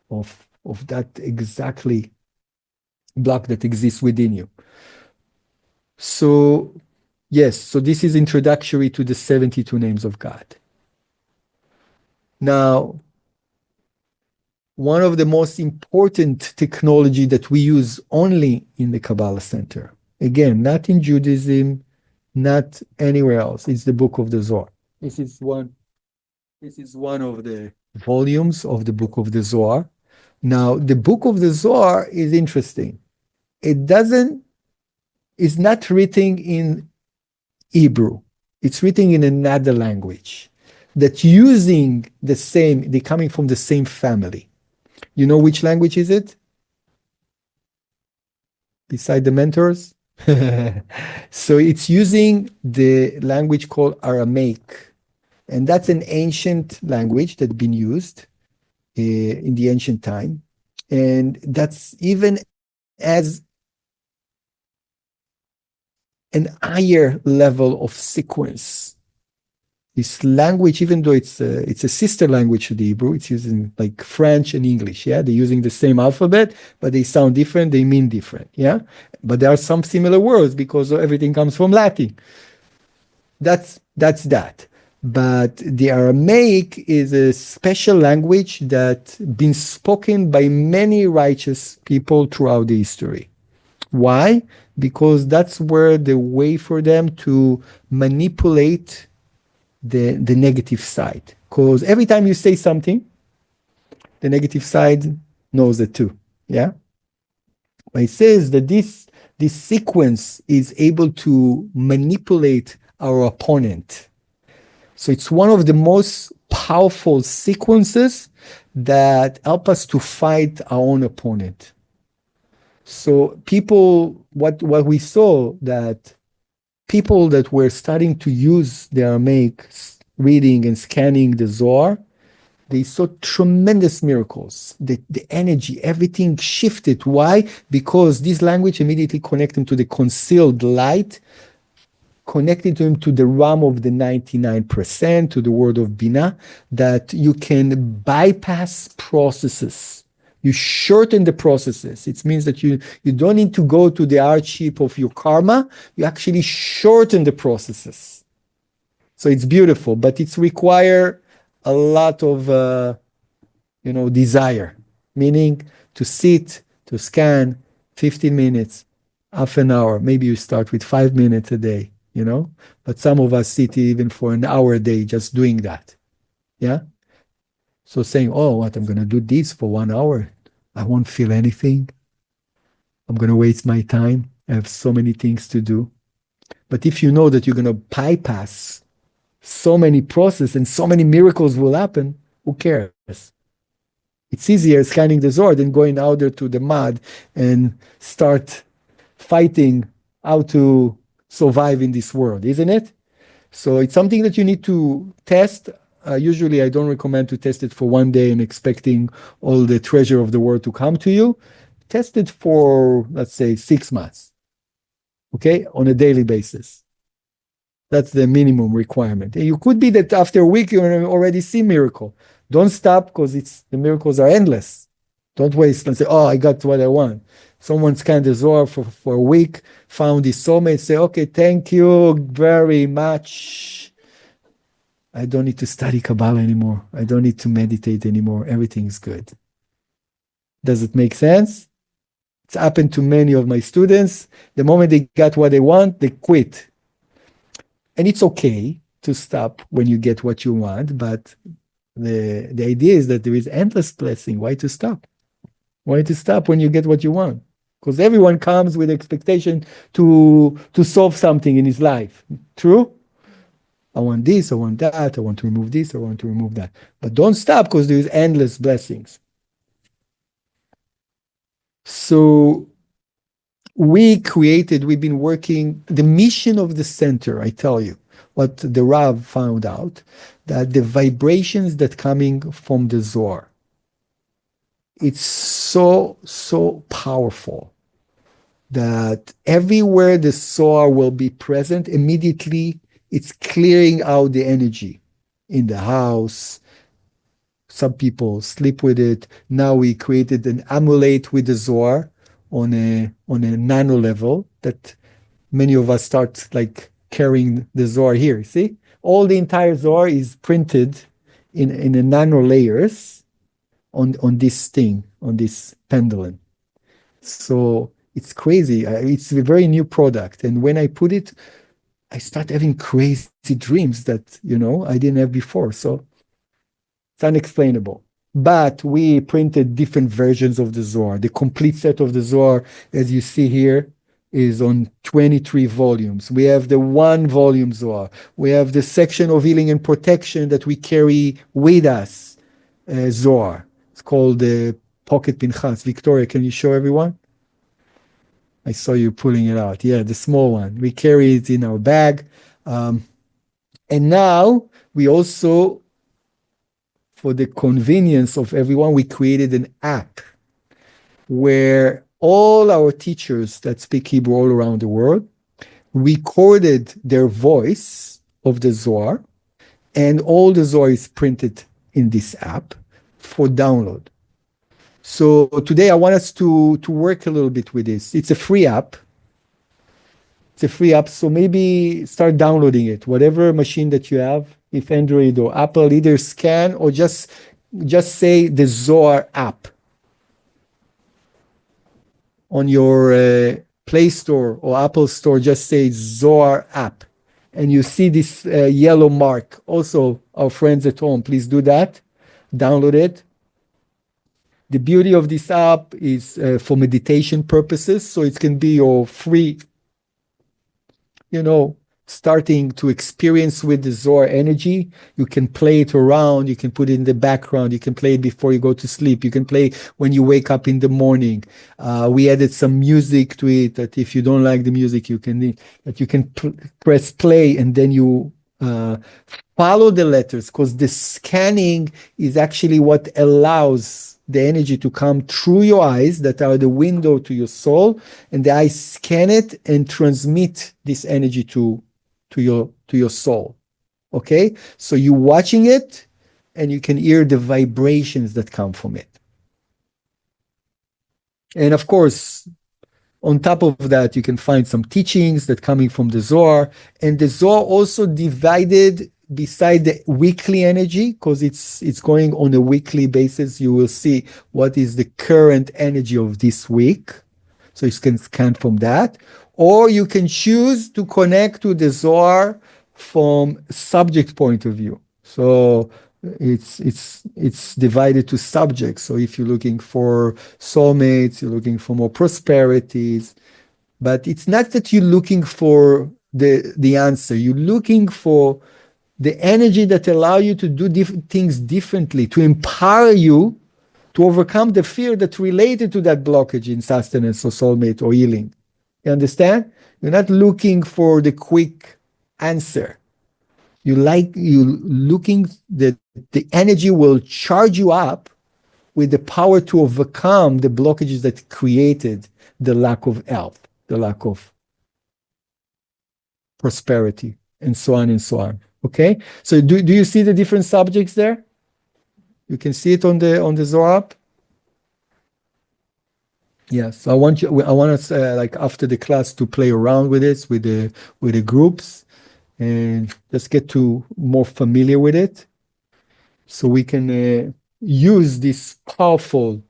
of that exactly block that exists within you. So yes, so this is introductory to the 72 names of God. Now, one of the most important technology that we use only in the Kabbalah Center, again, not in Judaism, not anywhere else, it's the Book of the Zohar. This is one of the volumes of the Book of the Zohar. Now, the Book of the Zohar is interesting. It's not written in Hebrew. It's written in another language that using they're coming from the same family. You know which language is it? Beside the mentors? So it's using the language called Aramaic. And that's an ancient language that's been used in the ancient time. And that's even as an higher level of sequence. This language, even though it's a sister language to the Hebrew, it's using like French and English. Yeah, they're using the same alphabet, but they sound different. They mean different. Yeah, but there are some similar words because everything comes from Latin. that's that. But the Aramaic is a special language that been spoken by many righteous people throughout the history. Why? Because that's where the way for them to manipulate the negative side. Because every time you say something, the negative side knows it too. Yeah? But it says that this sequence is able to manipulate our opponent. So it's one of the most powerful sequences that help us to fight our own opponent. So people, what we saw that people that were starting to use the Aramaic reading and scanning the Zohar, they saw tremendous miracles. The energy, everything shifted. Why? Because this language immediately connected them to the concealed light, connecting to him to the realm of the 99%, to the word of Binah, that you can bypass processes. You shorten the processes. It means that you don't need to go to the hardship of your karma. You actually shorten the processes. So it's beautiful, but it's require a lot of desire, meaning to sit, to scan 15 minutes, half an hour. Maybe you start with 5 minutes a day, but some of us sit even for an hour a day just doing that. Yeah. So saying, oh, what, I'm going to do this for 1 hour. I won't feel anything. I'm going to waste my time. I have so many things to do. But if you know that you're going to bypass so many processes and so many miracles will happen, who cares? It's easier scanning the Zohar than going out there to the mud and start fighting how to survive in this world, isn't it? So it's something that you need to test. Usually I don't recommend to test it for 1 day and expecting all the treasure of the world to come to you. Test it for, let's say, 6 months, okay, on a daily basis. That's the minimum requirement. And you could be that after a week you already see miracle. Don't stop because the miracles are endless. Don't waste and say, oh, I got what I want. Someone scanned the Zohar for a week, found his soulmate, say, okay, thank you very much. I don't need to study Kabbalah anymore. I don't need to meditate anymore. Everything's good. Does it make sense? It's happened to many of my students. The moment they got what they want, they quit. And it's okay to stop when you get what you want, but the idea is that there is endless blessing. Why to stop? Why to stop when you get what you want? Because everyone comes with expectation to solve something in his life. True? I want this, I want that, I want to remove this, I want to remove that. But don't stop because there is endless blessings. So we've been working, the mission of the center, I tell you, what the Rav found out, that the vibrations that coming from the Zohar, it's so powerful that everywhere the Zohar will be present, immediately it's clearing out the energy in the house. Some people sleep with it. Now we created an amulet with the Zohar on a nano level that many of us start like carrying the Zohar here. See, all the entire Zohar is printed in a nano layers on this thing, on this pendulum. So it's crazy. It's a very new product, and when I put it, I start having crazy dreams that I didn't have before. So it's unexplainable. But we printed different versions of the Zohar. The complete set of the Zohar, as you see here, is on 23 volumes. We have the 1-volume Zohar. We have the section of healing and protection that we carry with us, Zohar. It's called the Pocket Pinchas. Victoria, can you show everyone? I saw you pulling it out. Yeah, the small one. We carry it in our bag. And now we also, for the convenience of everyone, we created an app where all our teachers that speak Hebrew all around the world recorded their voice of the Zohar, and all the Zohar is printed in this app for download. So today I want us to work a little bit with this. It's a free app. It's a free app, so maybe start downloading it. Whatever machine that you have, if Android or Apple, either scan or just say the Zohar app on your Play Store or Apple Store. Just say Zohar app, and you see this yellow mark. Also, our friends at home, please do that. Download it. The beauty of this app is for meditation purposes, so it can be your free, starting to experience with the Zohar energy. You can play it around, you can put it in the background, you can play it before you go to sleep, you can play when you wake up in the morning. We added some music to it that if you don't like the music, you can press play, and then you follow the letters, because the scanning is actually what allows the energy to come through your eyes that are the window to your soul, and the eyes scan it and transmit this energy to your soul. Okay, so you're watching it and you can hear the vibrations that come from it. And of course, on top of that, you can find some teachings that coming from the Zohar, and the Zohar also divided beside the weekly energy, because it's going on a weekly basis. You will see what is the current energy of this week. So you can scan from that, or you can choose to connect to the Zohar from subject point of view. So it's divided to subjects. So if you're looking for soulmates, you're looking for more prosperities, but it's not that you're looking for the answer. You're looking for the energy that allow you to do things differently, to empower you to overcome the fear that's related to that blockage in sustenance or soulmate or healing. You understand? You're not looking for the quick answer. You looking that the energy will charge you up with the power to overcome the blockages that created the lack of health, the lack of prosperity, and so on and so on. Okay, so do you see the different subjects there? You can see it on the Zohar app. Yes, I want us like after the class to play around with this with the groups, and just get to more familiar with it, so we can use this powerful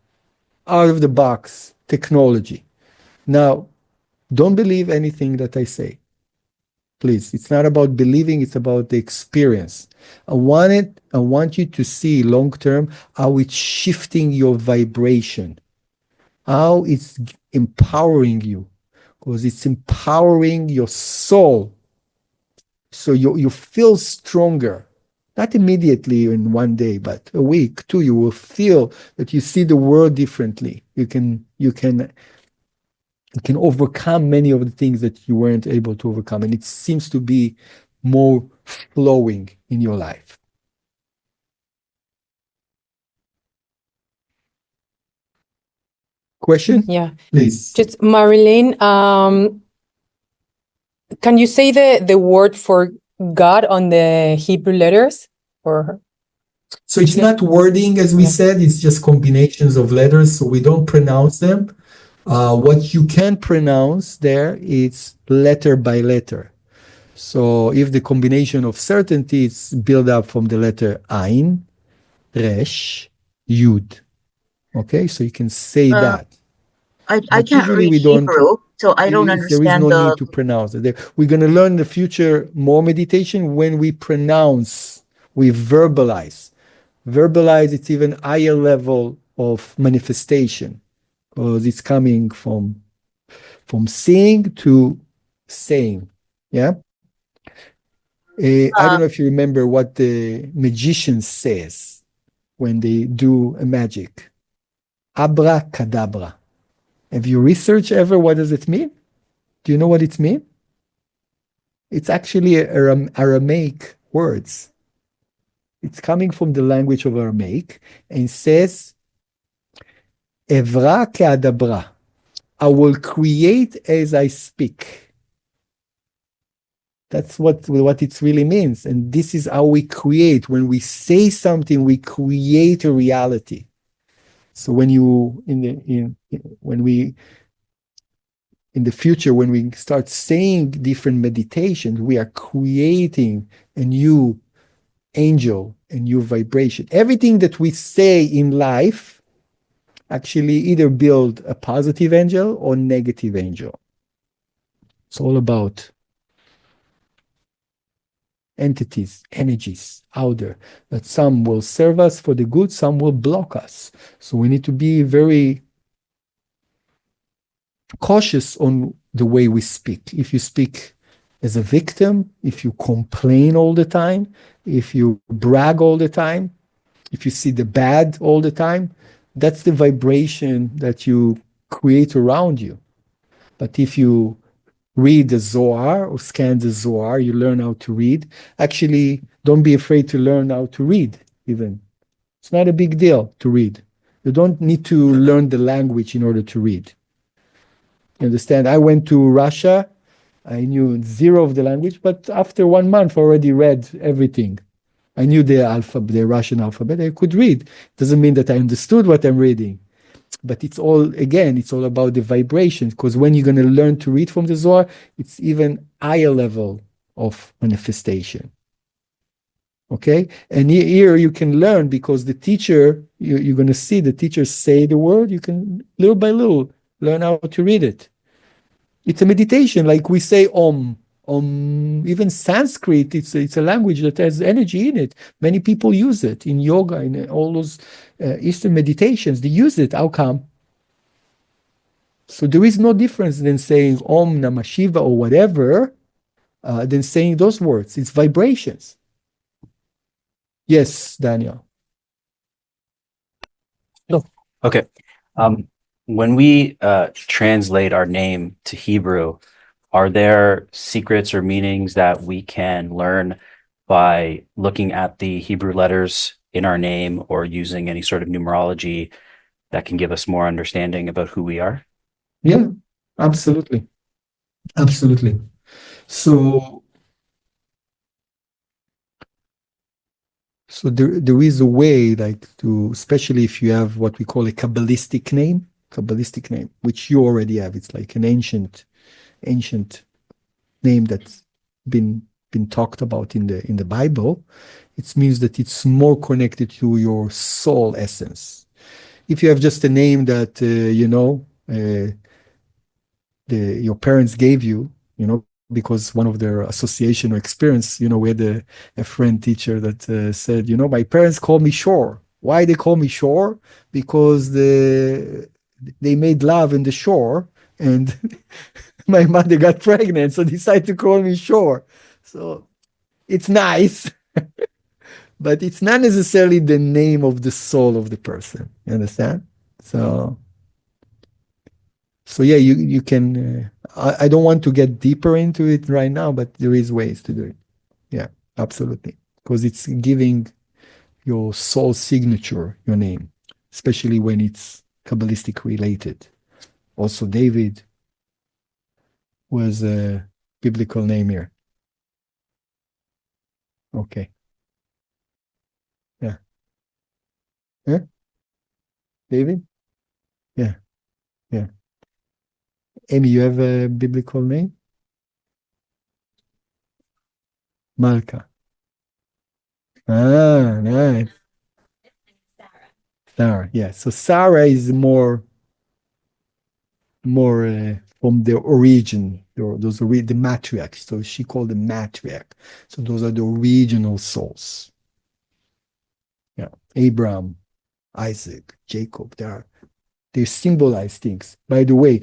out of the box technology. Now, don't believe anything that I say. Please, it's not about believing, it's about the experience. I want you to see long term how it's shifting your vibration, how it's empowering you, because it's empowering your soul. So you feel stronger, not immediately in one day, but a week, two, you will feel that you see the world differently. You can overcome many of the things that you weren't able to overcome, and it seems to be more flowing in your life. Question? Yeah. Please. Just Marilyn, can you say the word for God on the Hebrew letters for her? So it's not wording, as we said, it's just combinations of letters, so we don't pronounce them. What you can pronounce there is letter by letter. So if the combination of certainty is built up from the letter Ain, Resh, Yud. Okay, so you can say that. I But can't usually read we don't. Hebrew, so I don't There is understand no the. need to pronounce it. We're going to learn in the future more meditation when we pronounce, we verbalize. Verbalize, it's even higher level of manifestation, because it's coming from seeing to saying. Yeah. I don't know if you remember what the magician says when they do a magic. Abracadabra. Have you researched ever what does it mean? Do you know what it means? It's actually Aramaic words. It's coming from the language of Aramaic, and says, Evra ke'adabra. I will create as I speak. That's what it really means. And this is how we create. When we say something, we create a reality. So when we in the future, when we start saying different meditations, we are creating a new angel, a new vibration. Everything that we say in life actually either build a positive angel or negative angel. It's all about entities, energies out there, that some will serve us for the good, some will block us. So we need to be very cautious on the way we speak. If you speak as a victim, if you complain all the time, if you brag all the time, if you see the bad all the time, that's the vibration that you create around you. But if you read the Zohar or scan the Zohar, you learn how to read. Actually, don't be afraid to learn how to read, even. It's not a big deal to read. You don't need to learn the language in order to read. You understand? I went to Russia. I knew zero of the language, but after 1 month, I already read everything. I knew the alphabet, the Russian alphabet. I could read. Doesn't mean that I understood what I'm reading. But it's all, again, it's all about the vibration, because when you're going to learn to read from the Zohar, it's even higher level of manifestation. Okay? And here you can learn, because the teacher, you're going to see the teacher say the word, you can little by little learn how to read it. It's a meditation, like we say Om. Even Sanskrit, it's a language that has energy in it. Many people use it in yoga, in all those Eastern meditations. They use it. How come? So there is no difference than saying Om Namah Shiva or whatever, than saying those words. It's vibrations. Yes, Daniel. Okay. When we translate our name to Hebrew, are there secrets or meanings that we can learn by looking at the Hebrew letters in our name or using any sort of numerology that can give us more understanding about who we are? Yeah, absolutely. Absolutely. So there is a way, like, to, especially if you have what we call a Kabbalistic name, which you already have. It's like an ancient name that's been talked about in the Bible. It means that it's more connected to your soul essence. If you have just a name that your parents gave you, because one of their association or experience, we had a friend teacher that said, my parents call me Shore. Why they call me Shore? Because they made love in the shore, and my mother got pregnant, so decided to call me Shore. So it's nice, but it's not necessarily the name of the soul of the person. You understand? So yeah, you can. I don't want to get deeper into it right now, but there is ways to do it. Yeah, absolutely, because it's giving your soul signature your name, especially when it's Kabbalistic related. Also, David was a biblical name here. Okay. Yeah. Yeah. David? Yeah. Yeah. Amy, you have a biblical name? Malka. Ah, nice. Sarah. Yeah. So Sarah is more from the origin, the matriarch. So she called the matriarch. So those are the original souls. Yeah. Abraham, Isaac, Jacob, they symbolize things. By the way,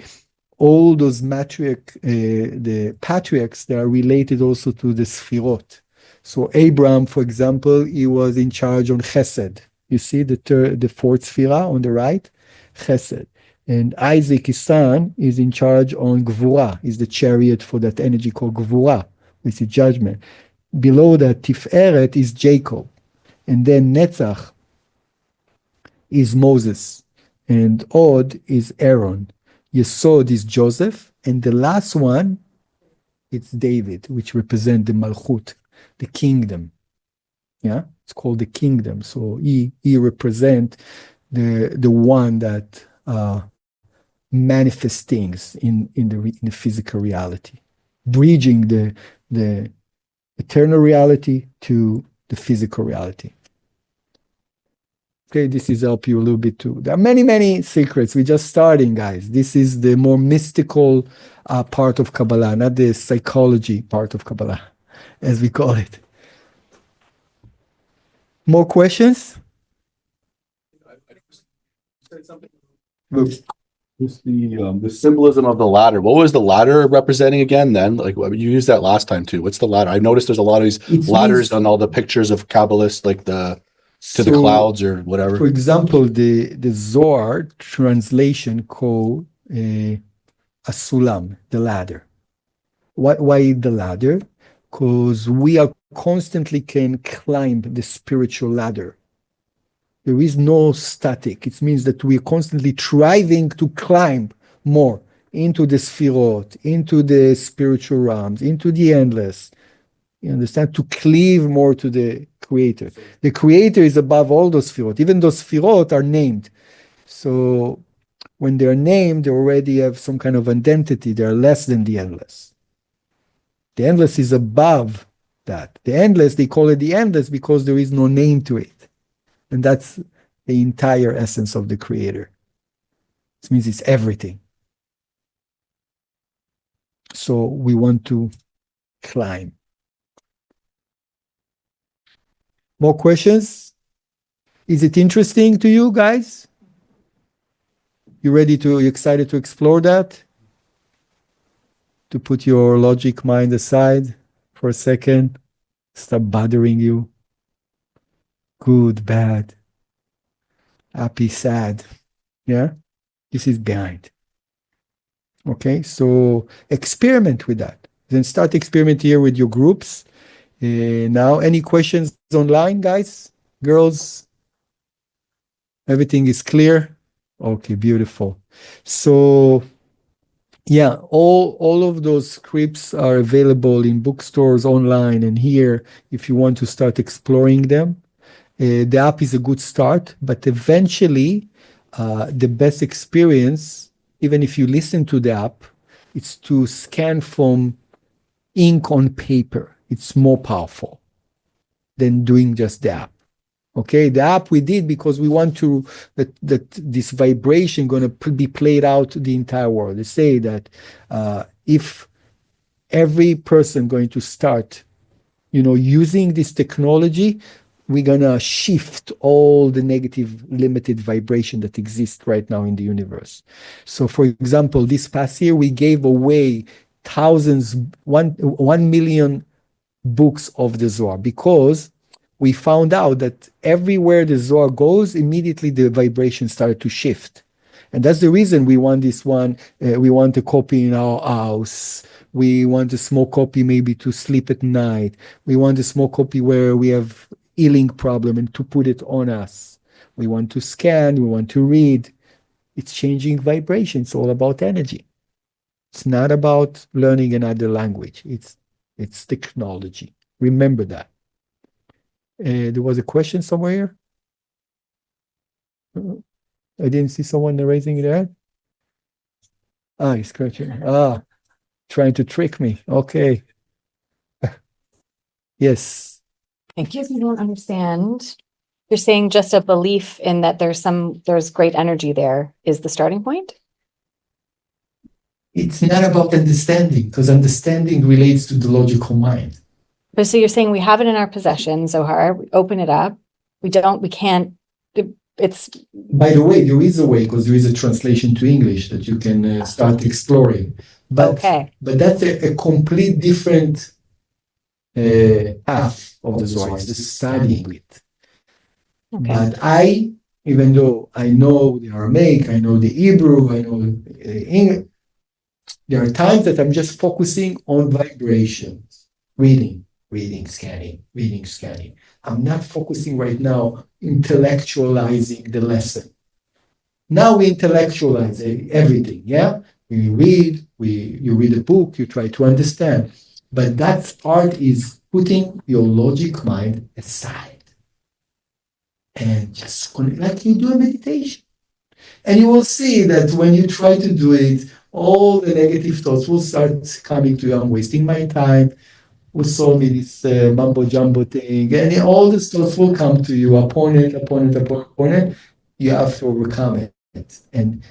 all those the patriarchs, they are related also to the Sfirot. So Abraham, for example, he was in charge on Chesed. You see the fourth Sphira on the right? Chesed. And Isaac, his son, is in charge on Gvura, is the chariot for that energy called Gvura, which is judgment. Below that, Tiferet is Jacob. And then Netzach is Moses. And Od is Aaron. Yesod is Joseph. And the last one, it's David, which represents the Malchut, the kingdom. Yeah, it's called the kingdom. So he represents the one that manifest things in the physical reality, bridging the eternal reality to the physical reality. Okay, this is help you a little bit too. There are many, many secrets. We're just starting, guys. This is the more mystical part of Kabbalah, not the psychology part of Kabbalah, as we call it. More questions? Look. Just the symbolism of the ladder. What was the ladder representing again then? Like you used that last time too. What's the ladder? I noticed there's a lot of these ladders on all the pictures of Kabbalists, like the clouds or whatever. For example, the Zohar translation called a sulam, the ladder. Why the ladder? Because we are constantly can climb the spiritual ladder. There is no static. It means that we are constantly striving to climb more into the sphirot, into the spiritual realms, into the endless. You understand? To cleave more to the Creator. The Creator is above all those sphirot. Even those sphirot are named. So when they're named, they already have some kind of identity. They're less than the endless. The endless is above that. The endless, they call it the endless because there is no name to it. And that's the entire essence of the Creator. It means it's everything. So we want to climb. More questions? Is it interesting to you guys? You excited to explore that? To put your logic mind aside for a second? Stop bothering you? Good, bad, happy, sad. Yeah? This is behind. Okay? So experiment with that. Then start experiment here with your groups. Now, any questions online, guys? Girls? Everything is clear? Okay, beautiful. So, yeah, all of those scripts are available in bookstores, online, and here if you want to start exploring them. The app is a good start, but eventually the best experience, even if you listen to the app, it's to scan from ink on paper. It's more powerful than doing just the app. Okay, the app we did because we want to that this vibration going to be played out the entire world. They say that if every person going to start, using this technology, we're going to shift all the negative limited vibration that exists right now in the universe. So, for example, this past year, we gave away 1 million books of the Zohar because we found out that everywhere the Zohar goes, immediately the vibration started to shift. And that's the reason we want this one. We want a copy in our house. We want a small copy maybe to sleep at night. We want a small copy where we have healing problem and to put it on us. We want to scan, we want to read. It's changing vibration. It's all about energy. It's not about learning another language. It's technology. Remember that. There was a question somewhere here. I didn't see someone raising their hand. He's scratching. Trying to trick me. Okay. Yes. Thank you. I don't understand. You're saying just a belief in that there's great energy there is the starting point? It's not about understanding, because understanding relates to the logical mind. But so you're saying we have it in our possession, Zohar, we open it up. We can't, it's... By the way, there is a way, because there is a translation to English that you can start exploring. But that's a complete different path of the Zohar. It's the studying it. Okay. But even though I know the Aramaic, I know the Hebrew, I know English, there are times that I'm just focusing on vibrations, reading, scanning. I'm not focusing right now intellectualizing the lesson. Now we intellectualize everything, yeah? You read a book, you try to understand. But that part is putting your logic mind aside. And just like you do a meditation. And you will see that when you try to do it, all the negative thoughts will start coming to you. I'm wasting my time. Who sold me this mumbo jumbo thing? And all the thoughts will come to you, opponent. You have to overcome it. And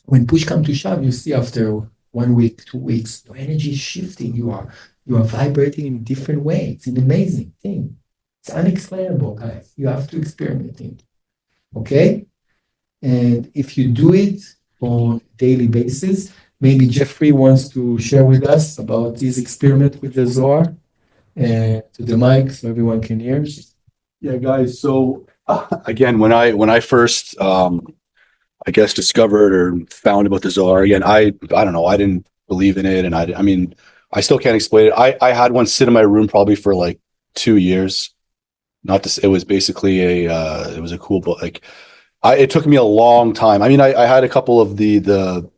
when push comes to shove, you see after 1 week, 2 weeks, your energy is shifting. You are vibrating in a different way. It's an amazing thing. It's unexplainable, guys. You have to experiment it. Okay? And if you do it on a daily basis, maybe Jeffrey wants to share with us about his experiment with the Zohar and to the mic so everyone can hear. Yeah, guys. So again, when I first I guess discovered or found about the Zohar, again, I don't know, I didn't believe in it, and I mean, I still can't explain it. I had one sit in my room probably for like 2 years. Not this. It was basically it was a cool book. Like it took me a long time. I mean, I had a couple of the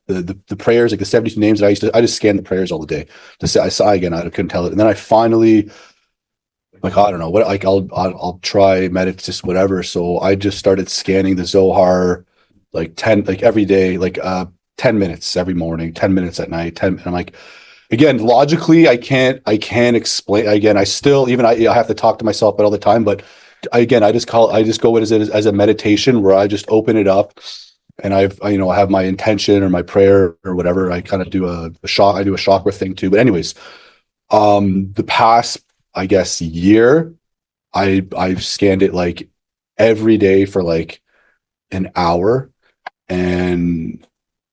prayers, like the 72 names that I just scanned the prayers all the day. I saw again, I couldn't tell it. And then I finally, like, I don't know what, like I'll try meditate, just whatever. So I just started scanning the Zohar like 10, like every day, like 10 minutes every morning, 10 minutes at night, 10. And I'm like, again, logically, I can't explain. Again, I still, even I have to talk to myself about all the time, but I just go with it as a meditation where I just open it up and I have my intention or my prayer or whatever. I kind of do I do a chakra thing too. But anyways, the past, I guess, year, I've scanned it like every day for like an hour. And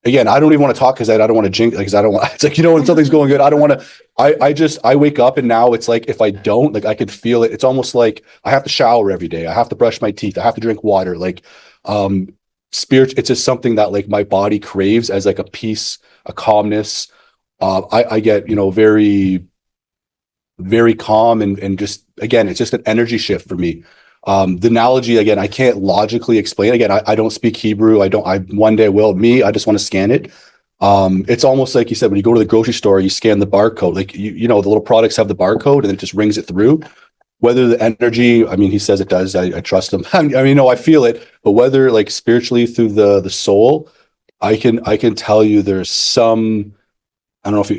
again, I don't even want to talk because I don't want to jinx, because I don't want, it's like, when something's going good, I don't want to, I wake up and now it's like, if I don't, like, I could feel it. It's almost like I have to shower every day. I have to brush my teeth. I have to drink water. Like, spirit, it's just something that like my body craves as like a peace, a calmness. I get, very, very calm and just, again, it's just an energy shift for me. The analogy, again, I can't logically explain. Again, I don't speak Hebrew. I one day will. I just want to scan it. It's almost like you said, when you go to the grocery store, you scan the barcode. Like, the little products have the barcode and it just rings it through. Whether the energy, I mean, he says it does. I trust him. I mean, I feel it. But whether like spiritually through the soul, I can tell you there's some. I don't know if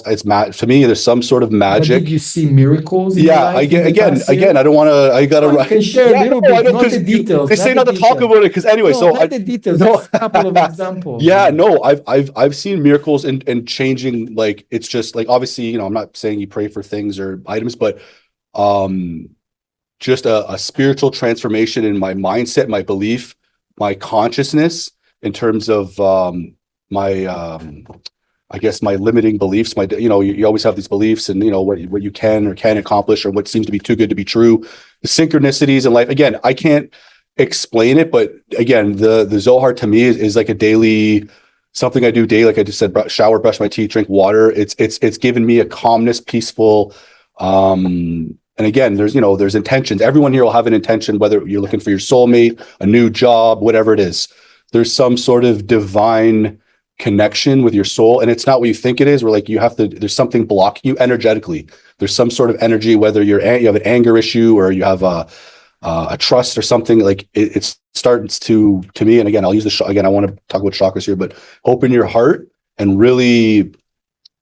it's to me, there's some sort of magic. Did you see miracles? Yeah, I don't want to. I gotta. You can share a little bit, not the details. They say not to talk about it because anyway. No, not the details. Just a couple of examples. Yeah, no, I've seen miracles and changing. Like, it's just like, obviously, I'm not saying you pray for things or items, but just a spiritual transformation in my mindset, my belief, my consciousness in terms of my I guess my limiting beliefs, you always have these beliefs and, what you can or can't accomplish or what seems to be too good to be true, the synchronicities in life. Again, I can't explain it, but again, the Zohar to me is like a daily, something I do daily. Like I just said, shower, brush my teeth, drink water. It's given me a calmness, peaceful, and again, there's intentions. Everyone here will have an intention, whether you're looking for your soulmate, a new job, whatever it is. There's some sort of divine connection with your soul, and it's not what you think it is. Where like there's something blocking you energetically. There's some sort of energy, whether you have an anger issue or you have a trust or something. Like it starts to me. And again, I'll use again. I want to talk about chakras here, but open your heart and really,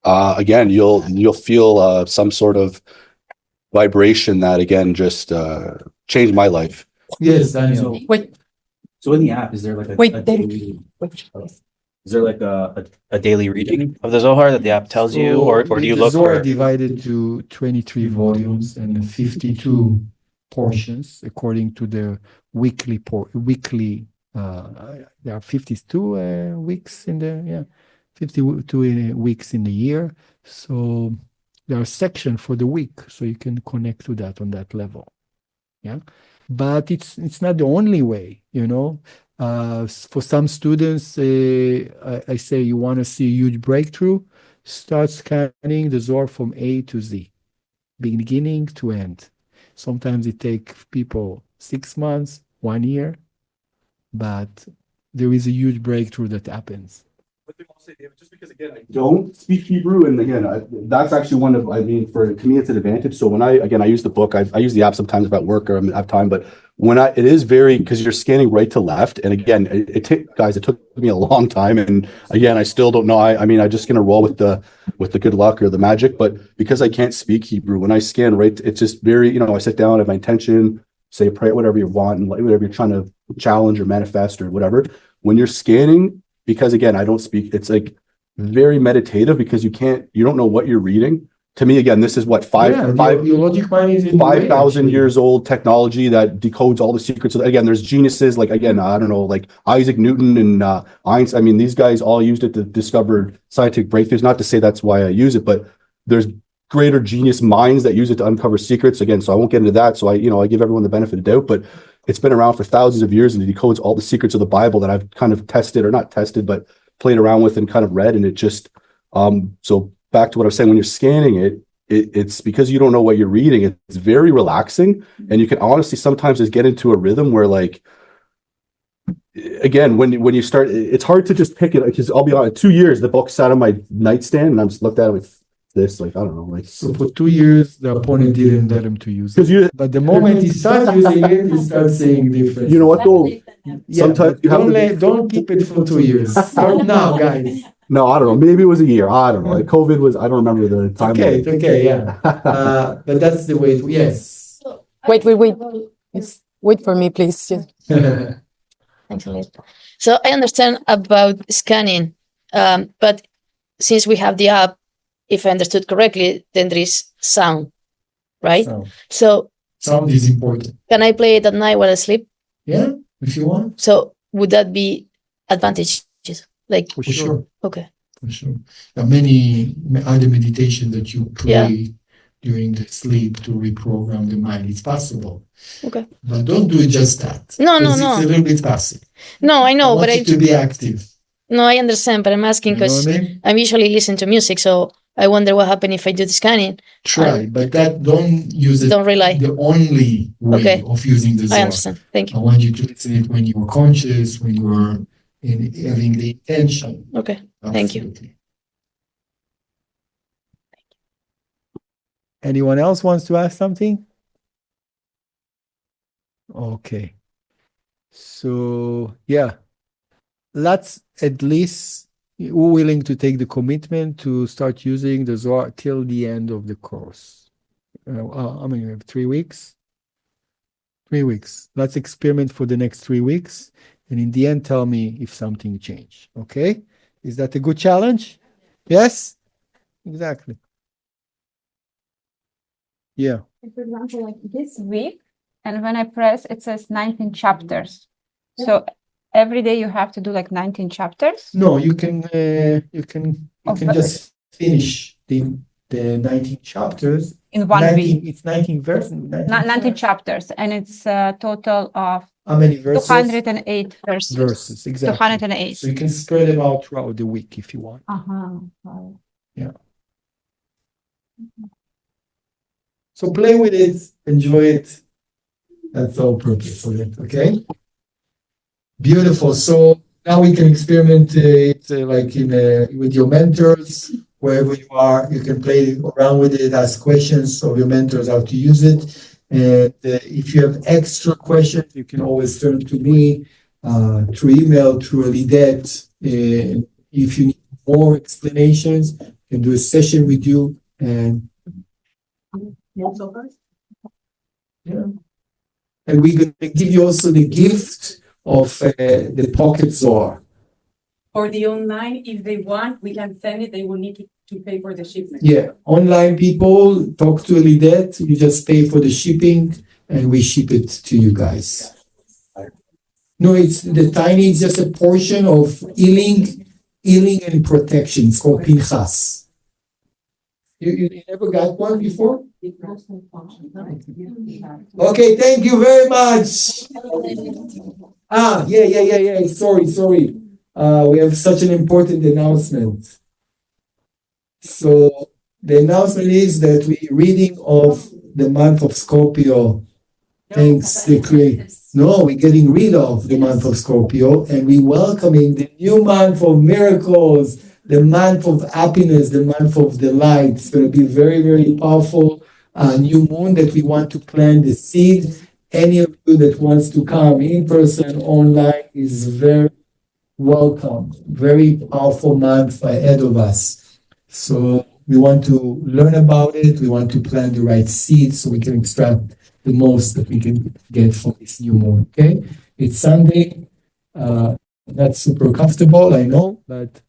again, you'll feel some sort of vibration that again just changed my life. Yes, Daniel. Wait, So in the app, is there like is there like a daily reading of the Zohar that the app tells you, or do you the look Zohar for? Divided to 23 volumes and 52 portions according to the weekly. There are 52 weeks in 52 weeks in the year. So there are sections for the week, so you can connect to that on that level. Yeah, but it's not the only way, For some students, I say you want to see a huge breakthrough, start scanning the Zohar from A to Z, beginning to end. Sometimes it takes people 6 months, 1 year, but there is a huge breakthrough that happens. One thing I'll say, David, just because again I don't speak Hebrew, and again that's actually to me it's an advantage. So when I use the book, I use the app sometimes if at work or I have time, but it is very, because you're scanning right to left. And again, guys, it took me a long time. And again, I still don't know. I mean, I'm just going to roll with the good luck or the magic, but because I can't speak Hebrew, when I scan right, it's just very, I sit down, I have my intention, say, pray, whatever you want, and whatever you're trying to challenge or manifest or whatever. When you're scanning, because again, I don't speak, it's like very meditative because you don't know what you're reading. To me, again, this is what your logic mind is in 5,000 years old technology that decodes all the secrets. Again, there's geniuses like, again, I don't know, like Isaac Newton and Einstein. I mean, these guys all used it to discover scientific breakthroughs. Not to say that's why I use it, but there's greater genius minds that use it to uncover secrets. Again, so I won't get into that. So I give everyone the benefit of doubt, but it's been around for thousands of years and it decodes all the secrets of the Bible that I've kind of tested, or not tested, but played around with and kind of read. And it just, so back to what I was saying, when you're scanning it's because you don't know what you're reading. It's very relaxing, and you can honestly sometimes just get into a rhythm where, like, again, when you start, it's hard to just pick it, because I'll be honest, 2 years the book sat on my nightstand and I'm just looked at it with this, like, I don't know, like. So for 2 years, the opponent didn't let him to use it. But the moment he starts using it, he starts saying different. You know what though? Sometimes you don't keep it for 2 years. Start now, guys. No, I don't know. Maybe it was a year. I don't know. Like COVID was, I don't remember the time. Okay, yeah. But that's the way. Yes. Wait. Yes. Wait for me, please. Yes. Thanks a lot. So I understand about scanning, but since we have the app, if I understood correctly, then there is sound, right? So sound is important. Can I play it at night while I sleep? Yeah, if you want. So would that be advantages? Like for sure. Okay. For sure. There are many other meditation that you play during the sleep to reprogram the mind. It's possible. Okay. But don't do it just that. No. It's a little bit passive. No, I know, but I to be active. No, I understand, but I'm asking because I usually listen to music, so I wonder what happens if I do the scanning. Try, but don't use it. Don't rely. The only way of using the Zohar. I understand. Thank you. I want you to listen it when you are conscious, when you are having the intention. Okay. Thank you. Anyone else wants to ask something? Okay. So let's at least, we're willing to take the commitment to start using the Zohar till the end of the course. We have 3 weeks. 3 weeks. Let's experiment for the next 3 weeks. And in the end, tell me if something changed. Okay? Is that a good challenge? Yes? Exactly. Yeah. For example, like this week, and when I press, it says 19 chapters. So every day you have to do like 19 chapters? No, you can just finish the 19 chapters in 1 week. It's 19 verses. 19 chapters, and it's a total of how many verses? 208 verses. Verses, exactly. 208. So you can spread them out throughout the week if you want. Yeah. So play with it, enjoy it. That's the whole purpose of it. Okay. Beautiful. So now we can experiment it with your mentors, wherever you are. You can play around with it, ask questions of your mentors how to use it. And if you have extra questions, you can always turn to me through email, through Alidet. If you need more explanations, I can do a session with you. And and we're going to give you also the gift of the pocket Zohar. For the online, if they want, we can send it. They will need to pay for the shipment. Yeah, online people, talk to Alidet. You just pay for the shipping, and we ship it to you guys. No, it's the tiny. It's just a portion of healing and protection. It's called Pinchas. You never got one before? Okay, thank you very much. Yeah. Sorry. We have such an important announcement. So the announcement is that we're reading of the month of Scorpio. Thanks, the Creator. No, we're getting rid of the month of Scorpio, and we're welcoming the new month of miracles, the month of happiness, the month of delight. It's going to be very, very powerful new moon that we want to plant the seed Any of you that wants to come in person, online, is very welcome. Very powerful month ahead of us. So we want to learn about it. We want to plant the right seeds so we can extract the most that we can get from this new moon. Okay, it's Sunday. Not super comfortable, I know, but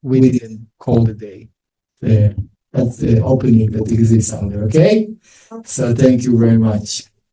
we didn't call the day. That's the opening that exists out there. Okay, so thank you very much.